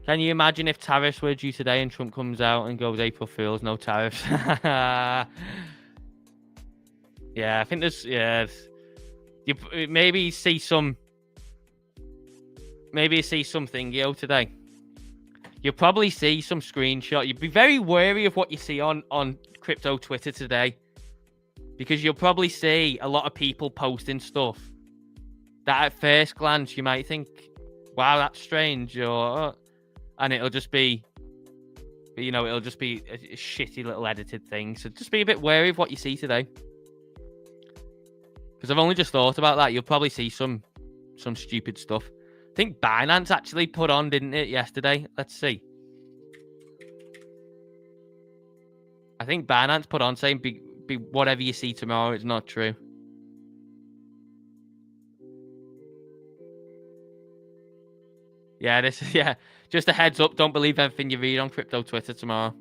Can you imagine if tariffs were due today and Trump comes out and goes April Fool's, no tariffs? Yeah, I think there's, you maybe see something, today. You'll probably see some screenshot. You'd be very wary of what you see on crypto Twitter today. Because you'll probably see a lot of people posting stuff that at first glance you might think, wow, that's strange, and it'll just be, it'll just be a shitty little edited thing. So just be a bit wary of what you see today. Because I've only just thought about that. You'll probably see some stupid stuff. I think Binance actually put on, didn't it, yesterday? Let's see. I think Binance put on saying be whatever you see tomorrow, it's not true. Yeah, just a heads up, don't believe everything you read on crypto Twitter tomorrow.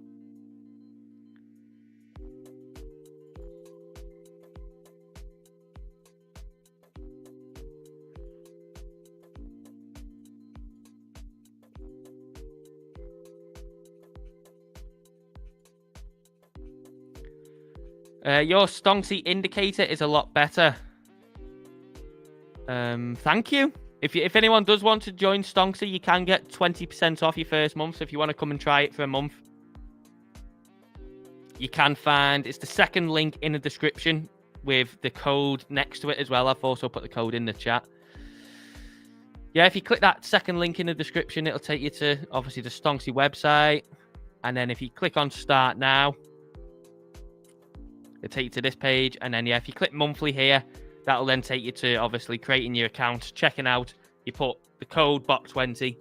Your Stonksy indicator is a lot better. Thank you. If anyone does want to join Stonksy, you can get 20% off your first month. So if you want to come and try it for a month, you can find, it's the second link in the description with the code next to it as well. I've also put the code in the chat. Yeah, if you click that second link in the description, it'll take you to, obviously, the Stonksy website. And then if you click on Start Now, it'll take you to this page. And then, if you click monthly here, that'll then take you to, obviously, creating your account, checking out. You put the code BOX20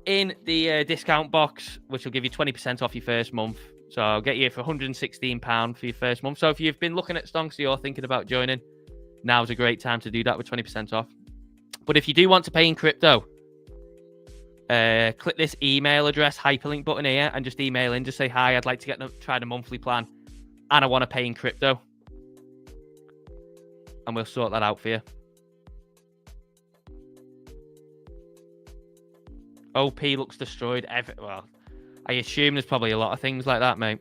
in the discount box, which will give you 20% off your first month. So I'll get you for £116 for your first month. So if you've been looking at Stonksy or thinking about joining, now's a great time to do that with 20% off. But if you do want to pay in crypto, click this email address hyperlink button here and just email in. Just say, hi, I'd like to try the monthly plan and I want to pay in crypto. And we'll sort that out for you. OP looks destroyed. Well, I assume there's probably a lot of things like that, mate.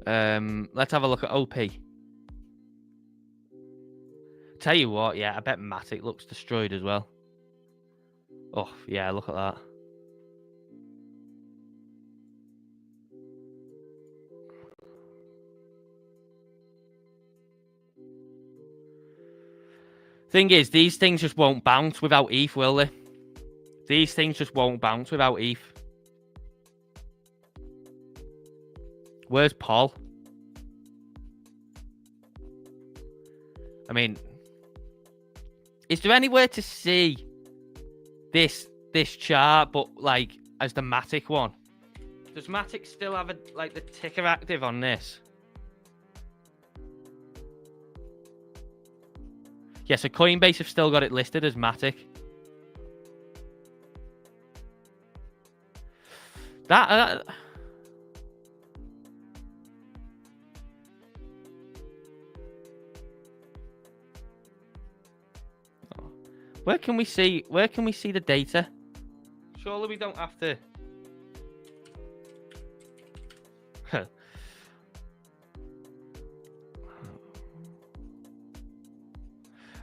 Let's have a look at OP. Tell you what, yeah, I bet Matic looks destroyed as well. Oh, yeah, look at that. Thing is, these things just won't bounce without ETH, will they? These things just won't bounce without ETH. Where's Paul? I mean, is there anywhere to see this chart, but like as the Matic one? Does Matic still have the ticker active on this? Yeah, so Coinbase have still got it listed as Matic. Where can we see the data? Surely we don't have to.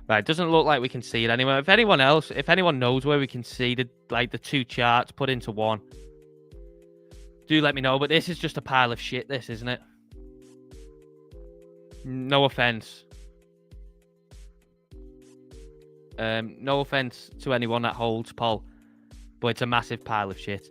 Right, it doesn't look like we can see it anywhere. If anyone knows where we can see the two charts put into one, do let me know. But this is just a pile of shit, this, isn't it? No offense. No offense to anyone that holds Paul, but it's a massive pile of shit.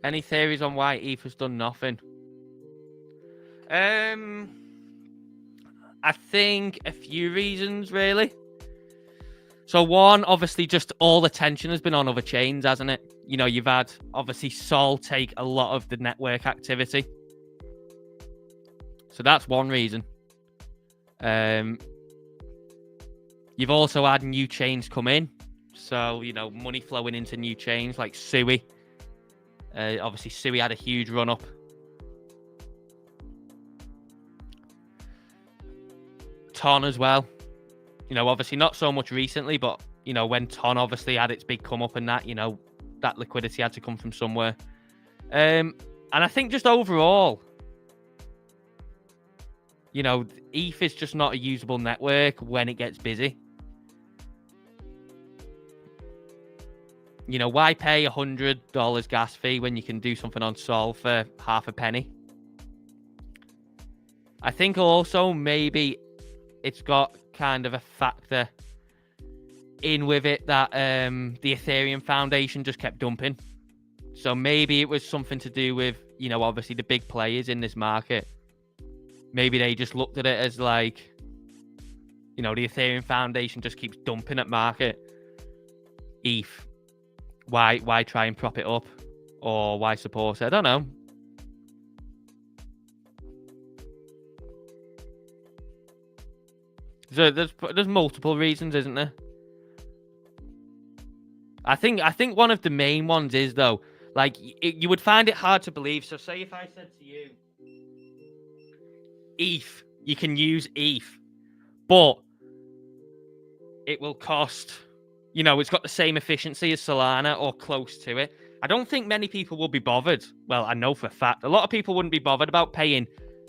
Any theories on why ETH has done nothing? I think a few reasons, really. So one, obviously, just all attention has been on other chains, hasn't it? You know, you've had, obviously, Sol take a lot of the network activity. So that's one reason. You've also had new chains come in. So, you know, money flowing into new chains like Sui. Obviously, Sui had a huge run-up. Ton as well. You know, obviously not so much recently, but, you know, when Ton obviously had its big come-up and that, you know, that liquidity had to come from somewhere. And I think just overall, you know, ETH is just not a usable network when it gets busy. You know, why pay $100 gas fee when you can do something on Sol for half a penny? I think also maybe it's got kind of a factor in with it that the Ethereum Foundation just kept dumping. So maybe it was something to do with, you know, obviously the big players in this market. Maybe they just looked at it as like, you know, the Ethereum Foundation just keeps dumping at market. ETH. Why try and prop it up? Or why support it? I don't know. So there's multiple reasons, isn't there? I think one of the main ones is, though, like, you would find it hard to believe. So say if I said to you, ETH, you can use ETH, but it will cost, you know, it's got the same efficiency as Solana or close to it. I don't think many people will be bothered. Well, I know for a fact, a lot of people wouldn't be bothered about paying,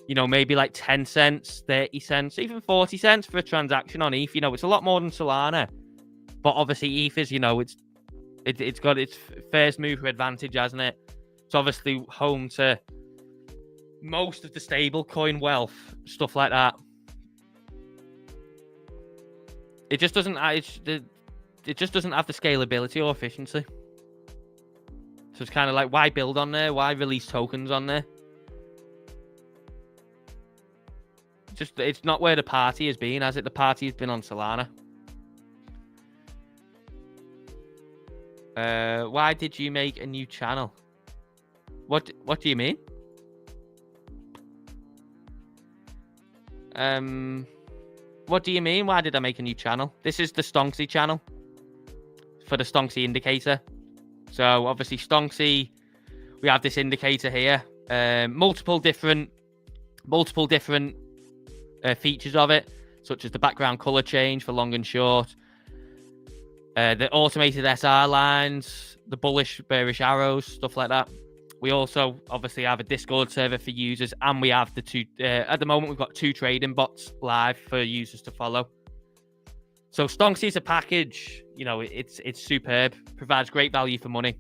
you know, maybe like 10 cents, 30 cents, even 40 cents for a transaction on ETH. You know, it's a lot more than Solana. But obviously ETH is, you know, it's got its first mover advantage, hasn't it? It's obviously home to most of the stable coin wealth, stuff like that. It just doesn't it just doesn't have the scalability or efficiency. So it's kind of like, why build on there? Why release tokens on there? Just, it's not where the party has been, has it? The party has been on Solana. Why did you make a new channel? What do you mean? What do you mean? Why did I make a new channel? This is the Stonksy channel for the Stonksy indicator. So obviously Stonksy, we have this indicator here. Multiple different features of it, such as the background color change for long and short, the automated SR lines, the bullish, bearish arrows, stuff like that. We also obviously have a Discord server for users, and we have the two. At the moment, we've got 2 trading bots live for users to follow. So Stonksy is a package. You know, it's superb. Provides great value for money.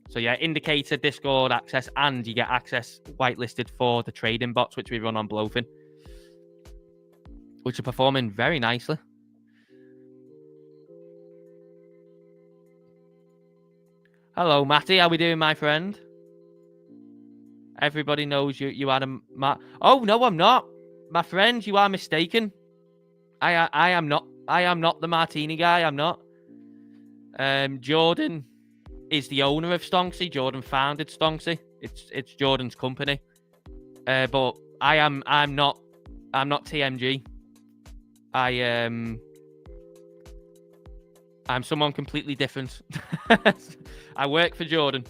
So yeah, indicator, Discord access, and you get access whitelisted for the trading bots, which we run on BLOFIN, which are performing very nicely. Hello, Matty. How we doing, my friend? Everybody knows you had a... Oh, no, I'm not. My friend, you are mistaken. I am not. I am not the martini guy. I'm not. Jordan is the owner of Stonksy. Jordan founded Stonksy. It's Jordan's company. But I'm not TMG. I'm someone completely different. I work for Jordan.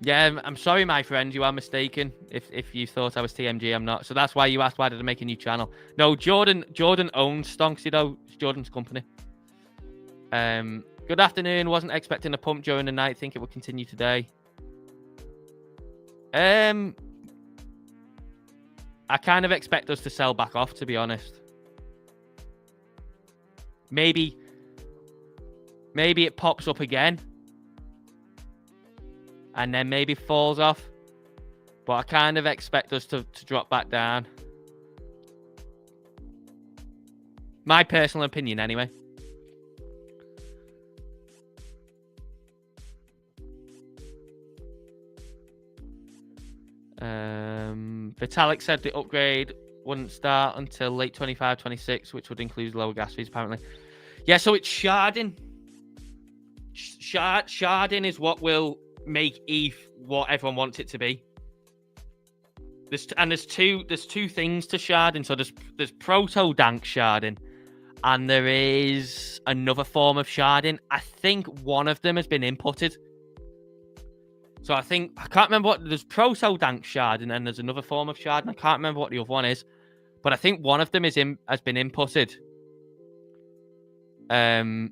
Yeah, I'm sorry, my friend. You are mistaken. If you thought I was TMG, I'm not. So that's why you asked why did I make a new channel. No, Jordan owns Stonksy, though. It's Jordan's company. Good afternoon. Wasn't expecting a pump during the night. Think it will continue today. I kind of expect us to sell back off, to be honest. Maybe it pops up again. And then maybe falls off. But I kind of expect us to drop back down. My personal opinion, anyway. Vitalik said the upgrade wouldn't start until late 25, 26, which would include lower gas fees, apparently. Yeah, so it's sharding. Sharding is what will make ETH what everyone wants it to be. There's two things to sharding. So there's proto-dank sharding, and there is another form of sharding. I think one of them has been inputted. So I can't remember what, there's proto-dank sharding and there's another form of sharding. I can't remember what the other one is, but I think one of them has been inputted. And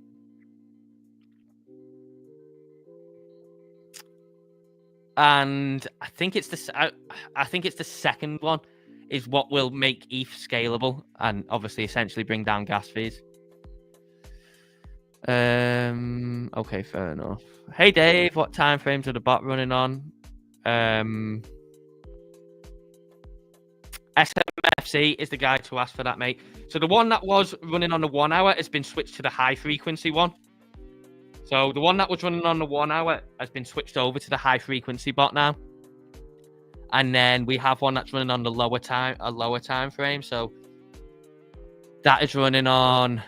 I think it's the second one is what will make ETH scalable and obviously essentially bring down gas fees. Okay, fair enough. Hey Dave, what time frames are the bot running on? SMFC is the guy to ask for that, mate. So the one that was running on the 1 hour has been switched to the high frequency one. So the one that was running on the 1 hour has been switched over to the high frequency bot now. And then we have one that's running on the lower time frame. So that is running on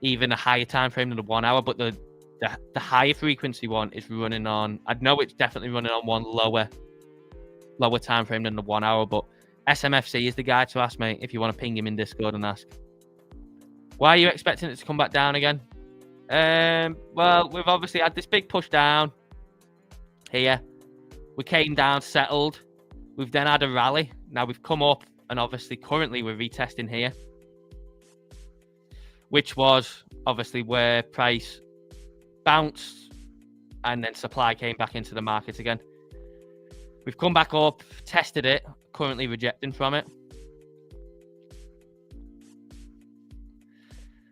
even a higher time frame than the 1 hour, but the higher frequency one is running on, I know it's definitely running on one lower time frame than the 1 hour, but SMFC is the guy to ask, mate, if you want to ping him in Discord and ask. Why are you expecting it to come back down again? Well, we've obviously had this big push down here. We came down, settled. We've then had a rally. Now we've come up, and obviously currently we're retesting here, which was obviously where price bounced and then supply came back into the market again. We've come back up, tested it, currently rejecting from it.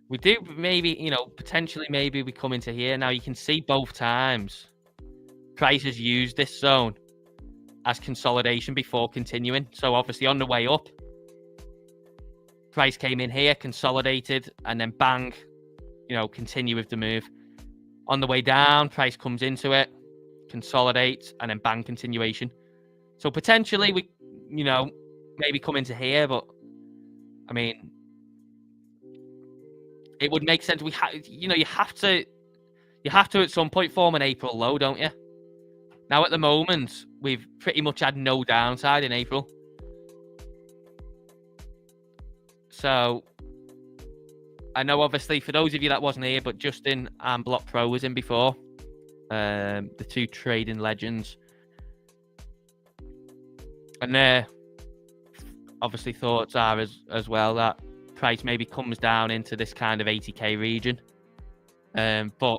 We do maybe, potentially maybe we come into here. Now you can see both times price has used this zone as consolidation before continuing. So obviously on the way up, price came in here, consolidated, and then bang, continue with the move. On the way down, price comes into it, consolidates, and then bang, continuation. So potentially we, maybe come into here, but I mean, it would make sense. You have to at some point form an April low, don't you? Now at the moment, we've pretty much had no downside in April. So I know, obviously, for those of you that wasn't here, but Justin and Block Pro was in before. The two trading legends. And their obviously thoughts are as well that price maybe comes down into this kind of 80k region. But,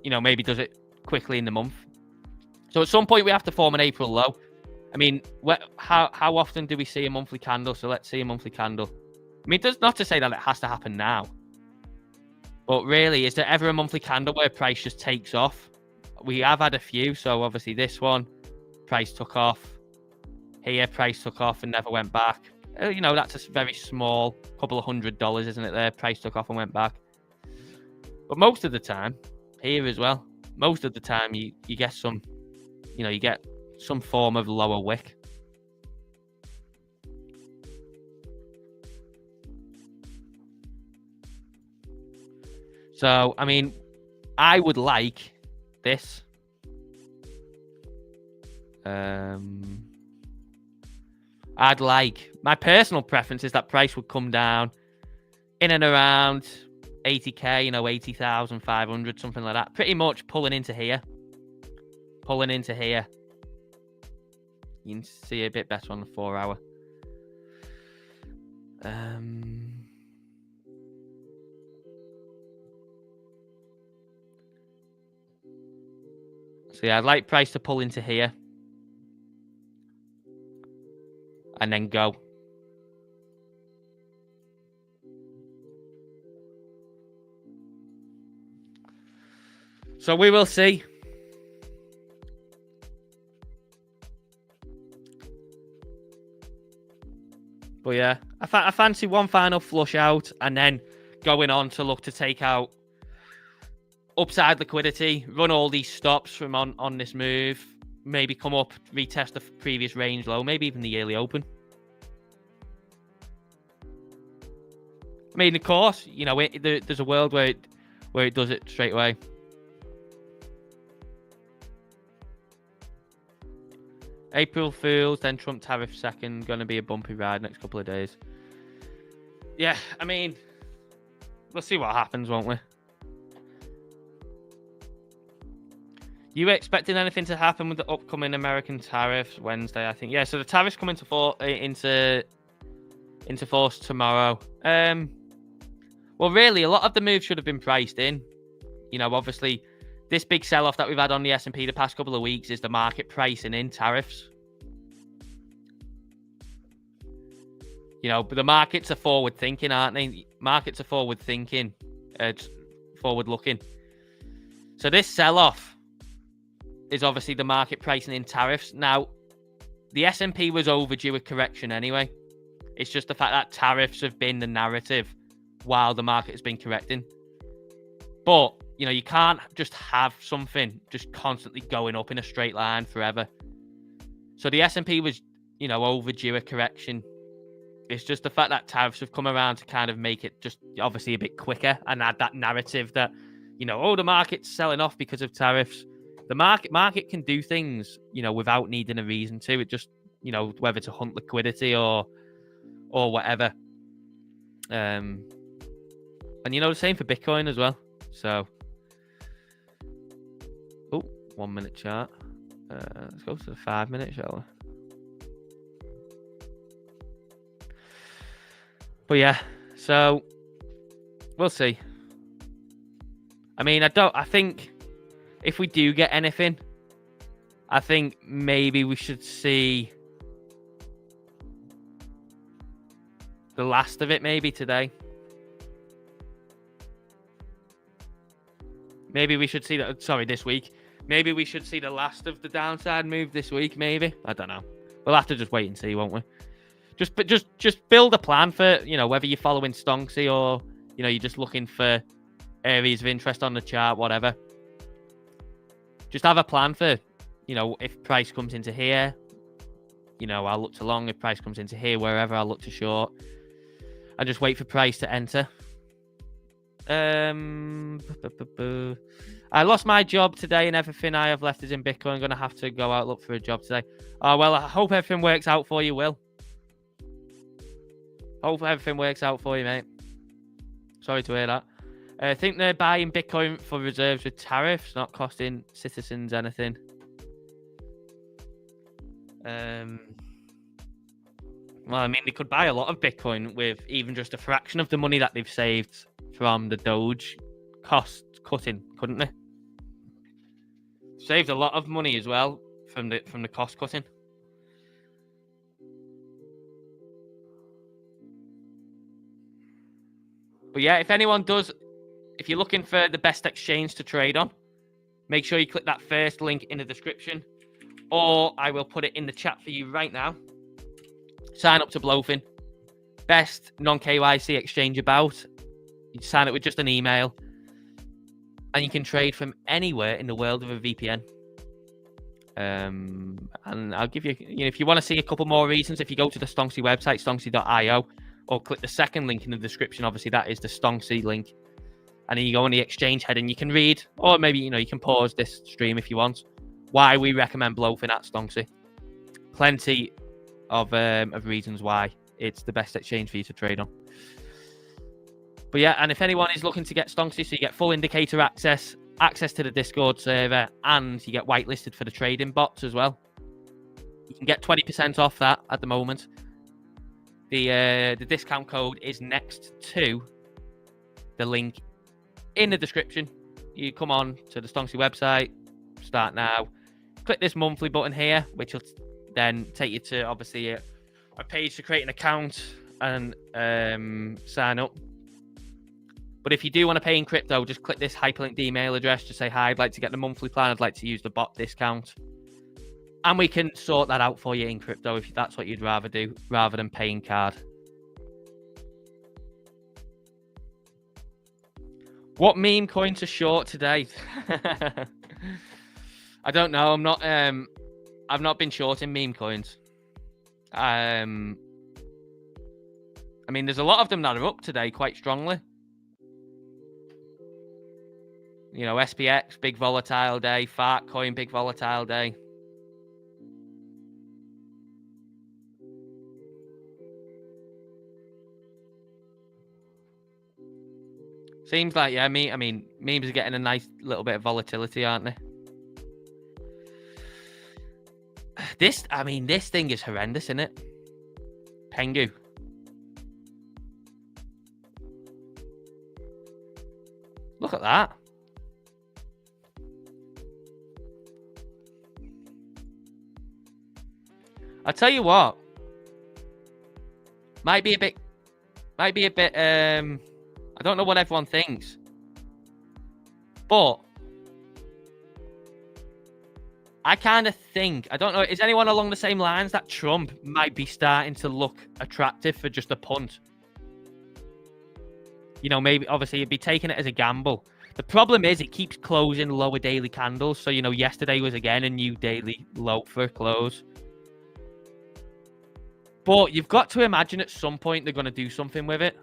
maybe does it quickly in the month. So at some point we have to form an April low. I mean, how often do we see a monthly candle? So let's see a monthly candle. I mean, that's not to say that it has to happen now. But really, is there ever a monthly candle where price just takes off? We have had a few. So obviously this one, price took off. Here, price took off and never went back. That's a very small, couple of $100, isn't it there? Price took off and went back. But most of the time, here as well, most of the time you get some, you get some form of lower wick. So, I mean, I would like this. My personal preference is that price would come down in and around 80k, you know, 80,500, something like that. Pretty much pulling into here. Pulling into here. You can see a bit better on the 4 hour. So yeah, I'd like price to pull into here. And then go. So we will see. But yeah, I fancy one final flush out and then going on to look to take out upside liquidity, run all these stops from on this move, maybe come up, retest the previous range low, maybe even the yearly open. I mean, of course, you know, there's a world where it does it straight away. April Fools, then Trump tariff second. Going to be a bumpy ride next couple of days. Yeah, I mean, we'll see what happens, won't we? You expecting anything to happen with the upcoming American tariffs Wednesday? I think, yeah. So the tariffs come into force tomorrow. Well, really, a lot of the moves should have been priced in. You know, obviously, this big sell-off that we've had on the S&P the past couple of weeks is the market pricing in tariffs. You know, but the markets are forward-thinking, aren't they? Markets are forward-thinking, forward-looking. So this sell-off is obviously the market pricing in tariffs. Now, the S&P was overdue a correction anyway. It's just the fact that tariffs have been the narrative while the market has been correcting. But, you know, you can't just have something just constantly going up in a straight line forever. So the S&P was, you know, overdue a correction. It's just the fact that tariffs have come around to kind of make it just obviously a bit quicker and add that narrative that, you know, oh, the market's selling off because of tariffs. The market can do things, you know, without needing a reason to. It just, you know, whether to hunt liquidity or whatever. And, you know, the same for Bitcoin as well. So, oh, 1 minute chart. Let's go to the 5 minute, shall we? But yeah, so we'll see. I mean, I think if we do get anything, I think maybe we should see the last of it maybe today. Maybe we should see that. Sorry, this week. Maybe we should see the last of the downside move this week. Maybe, I don't know. We'll have to just wait and see, won't we? Just build a plan for, you know, whether you're following Stonksy or, you know, you're just looking for areas of interest on the chart, whatever. Just have a plan for, you know, if price comes into here, you know, I'll look to long. If price comes into here, wherever, I'll look to short. And just wait for price to enter. I lost my job today and everything I have left is in Bitcoin. I'm going to have to go out look for a job today. Oh, well, I hope everything works out for you, Will. Hope everything works out for you, mate. Sorry to hear that. I think they're buying Bitcoin for reserves with tariffs, not costing citizens anything. Well, I mean, they could buy a lot of Bitcoin with even just a fraction of the money that they've saved from the Doge cost cutting, couldn't they? Saved a lot of money as well from the cost cutting. But yeah, if anyone does, if you're looking for the best exchange to trade on, make sure you click that first link in the description, or I will put it in the chat for you right now. Sign up to BLOFIN, best non-KYC exchange about. You sign up with just an email, and you can trade from anywhere in the world with a VPN. And I'll give you, if you want to see a couple more reasons, if you go to the Stonksy website, stonksy.io, or click the second link in the description. Obviously, that is the Stonksy link. And then you go on the exchange head and you can read, or maybe, you can pause this stream if you want, why we recommend BLOFIN at Stonksy. Plenty of reasons why it's the best exchange for you to trade on. But yeah, and if anyone is looking to get Stonksy, so you get full indicator access to the Discord server, and you get whitelisted for the trading bots as well. You can get 20% off that at the moment. The discount code is next to the link in the description. You come on to the Stonksy website, start now, click this monthly button here, which will then take you to obviously a page to create an account and sign up. But if you do want to pay in crypto, just click this hyperlinked email address. Just say, hi, I'd like to get the monthly plan. I'd like to use the bot discount. And we can sort that out for you in crypto if that's what you'd rather do, rather than paying card. What meme coins are short today? I don't know. I've not been short in meme coins. I mean, there's a lot of them that are up today quite strongly. You know, SPX, big volatile day. Fart coin, big volatile day. Seems like, yeah, I mean, memes are getting a nice little bit of volatility, aren't they? This thing is horrendous, isn't it? Pengu. Look at that. I tell you what. Might be a bit. I don't know what everyone thinks, but I kind of think, I don't know, is anyone along the same lines that Trump might be starting to look attractive for just a punt? You know, maybe, obviously, you'd be taking it as a gamble. The problem is it keeps closing lower daily candles. So, you know, yesterday was again a new daily low for a close. But you've got to imagine at some point they're going to do something with it.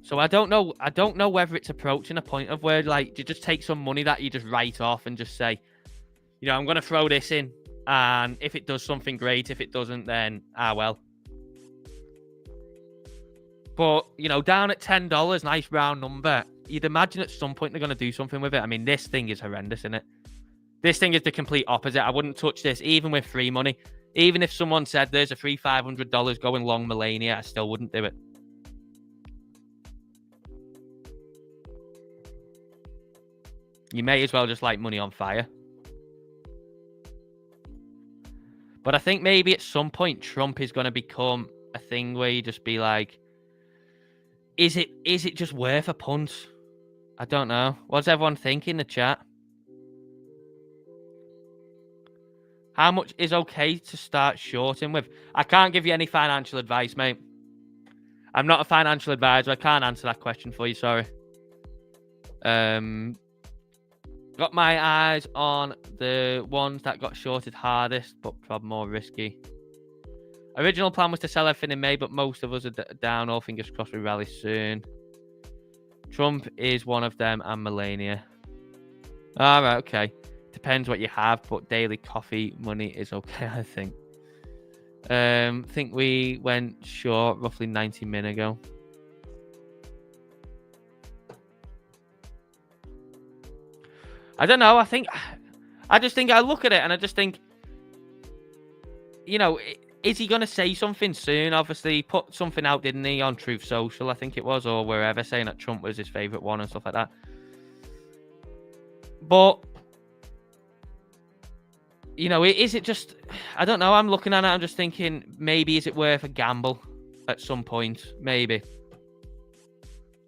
So I don't know. I don't know whether it's approaching a point of where, like, you just take some money that you just write off and just say, you know, I'm going to throw this in. And if it does something, great. If it doesn't, then, well. But, you know, down at $10, nice round number. You'd imagine at some point they're going to do something with it. I mean, this thing is horrendous, isn't it? This thing is the complete opposite. I wouldn't touch this, even with free money. Even if someone said there's a free $500 going long Melania, I still wouldn't do it. You may as well just light money on fire. But I think maybe at some point Trump is going to become a thing where you just be like, is it just worth a punt? I don't know. What's everyone think in the chat? How much is okay to start shorting with? I can't give you any financial advice, mate. I'm not a financial advisor. I can't answer that question for you, sorry. Got my eyes on the ones that got shorted hardest, but probably more risky. Original plan was to sell everything in May, but most of us are down. All fingers crossed we rally soon. Trump is one of them, and Melania. All right, okay. Depends what you have, but daily coffee money is okay, I think. Think we went short roughly 90 minutes ago. I don't know. I just think I look at it and I just think, you know, is he going to say something soon? Obviously, he put something out, didn't he, on Truth Social, I think it was, or wherever, saying that Trump was his favorite one and stuff like that. But, you know, is it just, I don't know. I'm looking at it. I'm just thinking, maybe is it worth a gamble at some point? Maybe.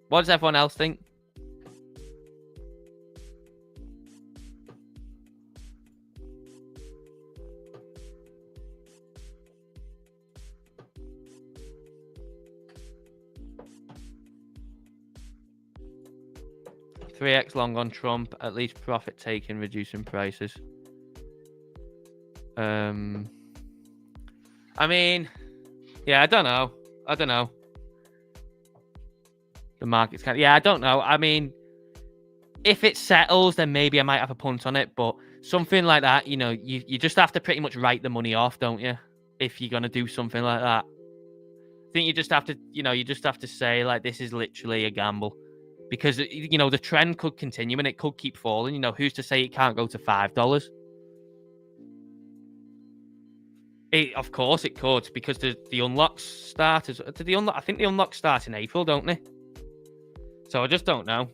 What does everyone else think? $3x long on Trump, at least profit taking, reducing prices. I mean, yeah, I don't know. The market's kind of, yeah, I don't know. I mean, if it settles, then maybe I might have a punt on it. But something like that, you know, you just have to pretty much write the money off, don't you? If you're going to do something like that. I think you just have to, you just have to say, like, this is literally a gamble. Because, the trend could continue and it could keep falling. Who's to say it can't go to $5? Of course it could, because the unlocks start as... I think the unlocks start in April, don't they? So I just don't know.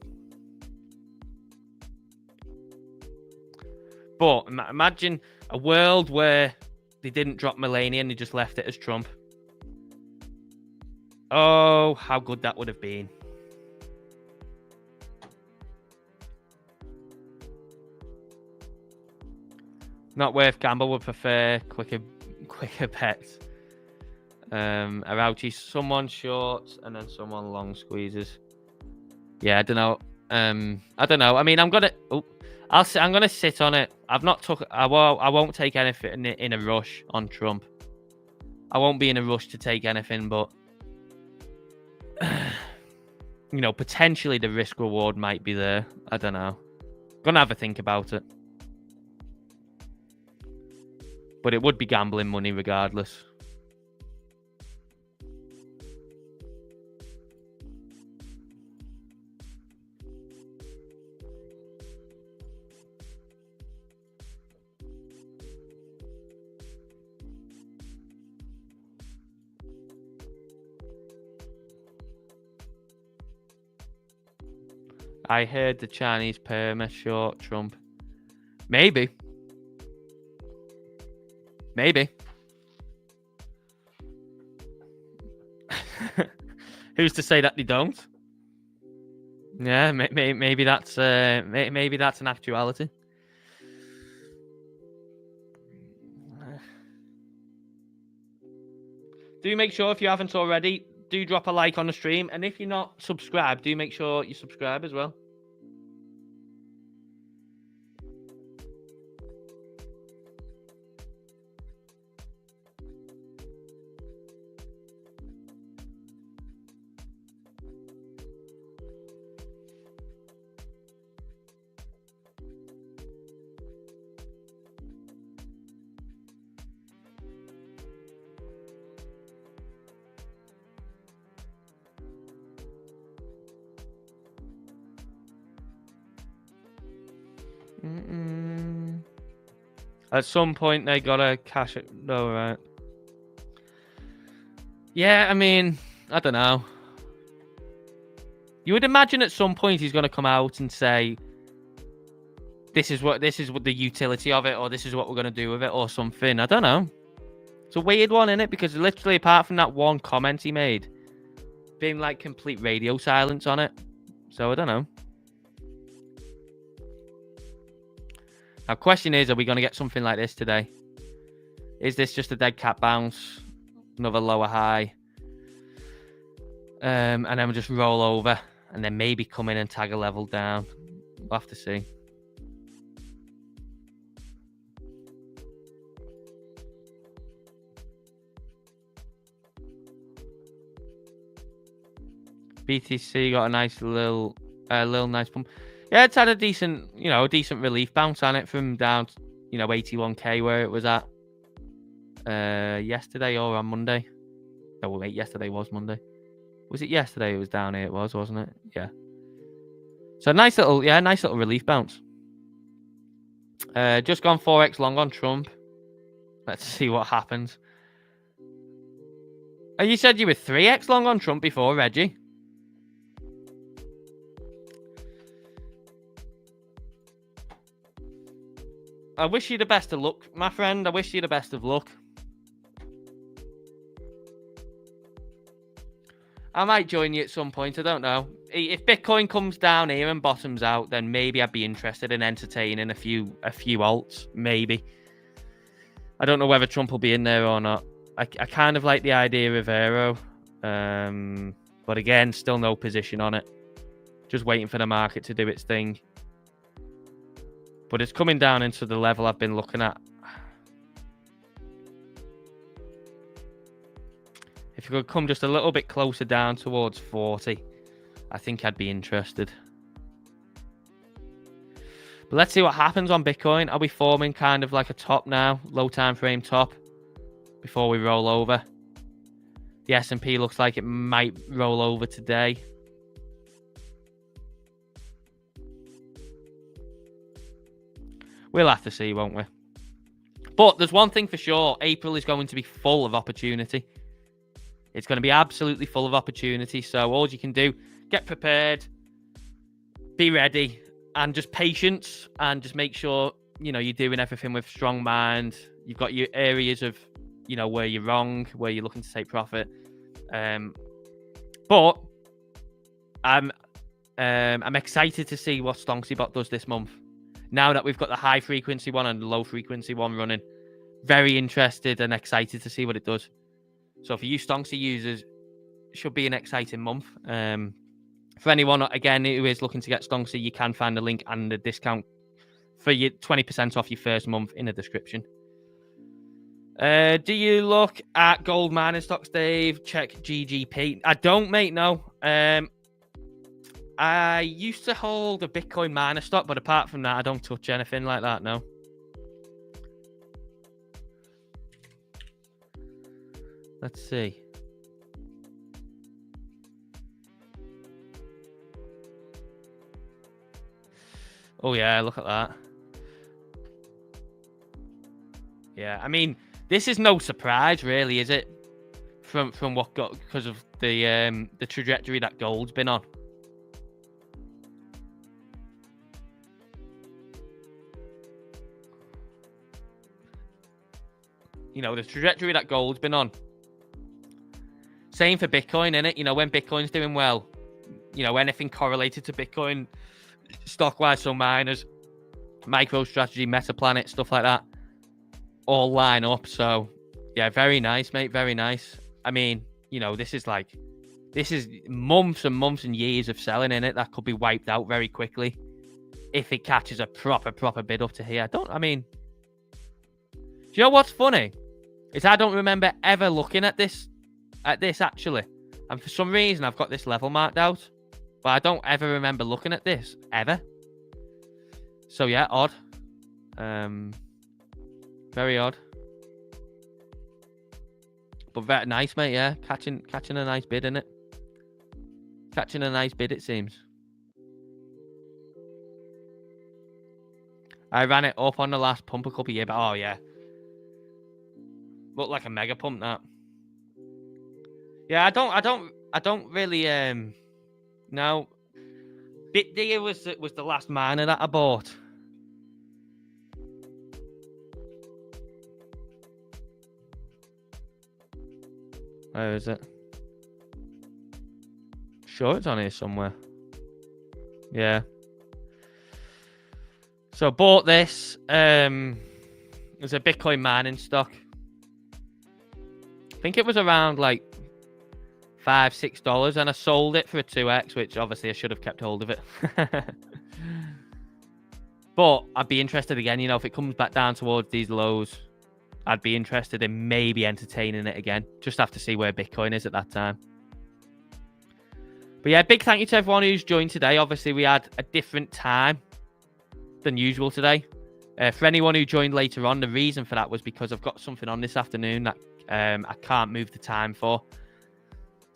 But imagine a world where they didn't drop Melania and they just left it as Trump. Oh, how good that would have been. Not worth gamble, would prefer quicker bets. Arauchi, someone short and then someone long squeezes. Yeah, I don't know. I don't know. I mean, I'm gonna sit on it. I won't take anything in a rush on Trump. I won't be in a rush to take anything, but potentially the risk reward might be there. I don't know. Gonna have a think about it. But it would be gambling money regardless. I heard the Chinese perma short Trump. Maybe. Who's to say that they don't? Yeah, maybe that's an actuality. Do make sure, if you haven't already, do drop a like on the stream, and if you're not subscribed, do make sure you subscribe as well. At some point, they gotta cash it. No, right? Yeah, I mean, I don't know. You would imagine at some point he's gonna come out and say, "This is what the utility of it, or this is what we're gonna do with it, or something." I don't know. It's a weird one, isn't it? Because literally, apart from that one comment he made, been like complete radio silence on it. So I don't know. Now, question is, are we going to get something like this today? Is this just a dead cat bounce? Another lower high? And then we'll just roll over and then maybe come in and tag a level down. We'll have to see. BTC got a nice little nice pump. Yeah, it's had a decent, relief bounce on it from down, 81k where it was at yesterday or on Monday. Oh, wait, yesterday was Monday. Was it yesterday? It was down here. It was, wasn't it? Yeah. So nice little relief bounce. Just gone 4x long on Trump. Let's see what happens. Oh, you said you were 3x long on Trump before, Reggie. I wish you the best of luck, my friend. I wish you the best of luck. I might join you at some point. I don't know. If Bitcoin comes down here and bottoms out, then maybe I'd be interested in entertaining a few alts. Maybe. I don't know whether Trump will be in there or not. I kind of like the idea of Aero. But again, still no position on it. Just waiting for the market to do its thing. But it's coming down into the level I've been looking at. If you could come just a little bit closer down towards 40, I think I'd be interested. But let's see what happens on Bitcoin. Are we forming kind of like a top now? Low time frame top before we roll over? The S&P looks like it might roll over today. We'll have to see, won't we? But there's one thing for sure. April is going to be full of opportunity. It's going to be absolutely full of opportunity. So all you can do, get prepared, be ready, and just patience, and just make sure, you know, you're doing everything with strong mind. You've got your areas of, you know, where you're wrong, where you're looking to take profit. But I'm excited to see what Stonksy Bot does this month. Now that we've got the high frequency one and the low frequency one running, very interested and excited to see what it does. So for you Stonksy users, it should be an exciting month. For anyone, again, who is looking to get Stonksy, you can find the link and the discount for your 20% off your first month in the description. Do you look at gold mining stocks, Dave? Check GGP. I don't, mate, no. I used to hold a Bitcoin miner stock, but apart from that, I don't touch anything like that, no. Let's see. Oh, yeah, look at that. Yeah, I mean, this is no surprise, really, is it? From what got, because of the trajectory that gold's been on. You know, the trajectory that gold's been on. Same for Bitcoin, innit? You know, when Bitcoin's doing well, you know, anything correlated to Bitcoin, stock-wise, so miners, MicroStrategy, MetaPlanet, stuff like that, all line up. So, yeah, very nice, mate. Very nice. I mean, you know, this is months and months and years of selling in it that could be wiped out very quickly if it catches a proper bid up to here. Do you know what's funny? Is I don't remember ever looking at this actually. And for some reason, I've got this level marked out. But I don't ever remember looking at this, ever. So, yeah, odd. Very odd. But very nice, mate, yeah. Catching a nice bid, innit? Catching a nice bid, it seems. I ran it up on the last pump a couple of years back. Oh, yeah. Looked like a mega pump, that. Yeah, I don't really, no. BitDigger was the last miner that I bought. Where is it? Sure, it's on here somewhere. Yeah. So I bought this. It was a Bitcoin mining stock. I think it was around like $5-6, and I sold it for a 2x, which obviously I should have kept hold of it. But I'd be interested again, you know, if it comes back down towards these lows, I'd be interested in maybe entertaining it again. Just have to see where Bitcoin is at that time. But yeah, big thank you to everyone who's joined today. Obviously, we had a different time than usual today. For anyone who joined later on, the reason for that was because I've got something on this afternoon that I can't move the time for.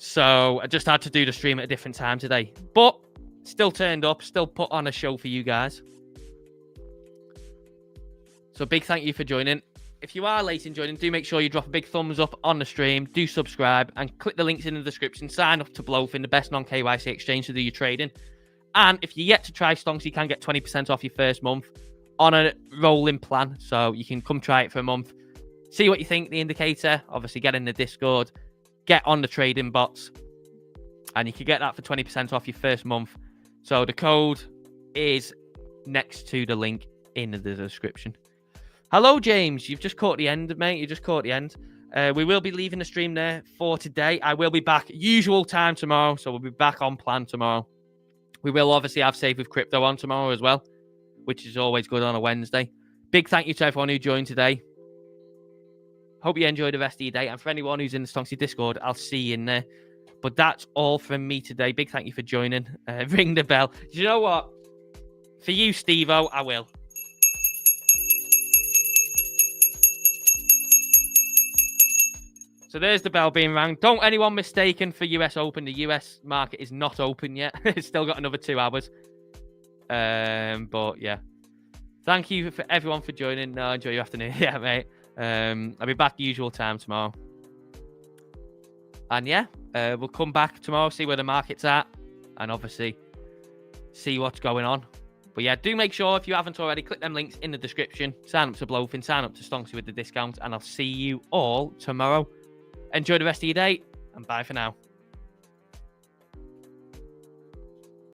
So I just had to do the stream at a different time today. But still turned up, still put on a show for you guys. So big thank you for joining. If you are late in joining, do make sure you drop a big thumbs up on the stream. Do subscribe and click the links in the description. Sign up to BLOFIN, the best non-KYC exchange to do your trading. And if you're yet to try Stonksy, you can get 20% off your first month on a rolling plan. So you can come try it for a month. See what you think, the indicator. Obviously, get in the Discord. Get on the trading bots. And you can get that for 20% off your first month. So the code is next to the link in the description. Hello, James. You've just caught the end, mate. You just caught the end. We will be leaving the stream there for today. I will be back usual time tomorrow. So we'll be back on plan tomorrow. We will obviously have Safe with Crypto on tomorrow as well, which is always good on a Wednesday. Big thank you to everyone who joined today. Hope you enjoy the rest of your day. And for anyone who's in the Stonksy Discord, I'll see you in there. But that's all from me today. Big thank you for joining. Ring the bell. Do you know what? For you, Steve-O, I will. So there's the bell being rang. Don't anyone mistaken for US Open. The US market is not open yet. It's still got another 2 hours. But yeah, thank you for everyone for joining. Enjoy your afternoon. Yeah, mate. I'll be back usual time tomorrow. And yeah, we'll come back tomorrow, see where the market's at, and obviously see what's going on. But yeah, do make sure, if you haven't already, click them links in the description. Sign up to BLOFIN, sign up to Stonksy with the discount, and I'll see you all tomorrow. Enjoy the rest of your day, and bye for now.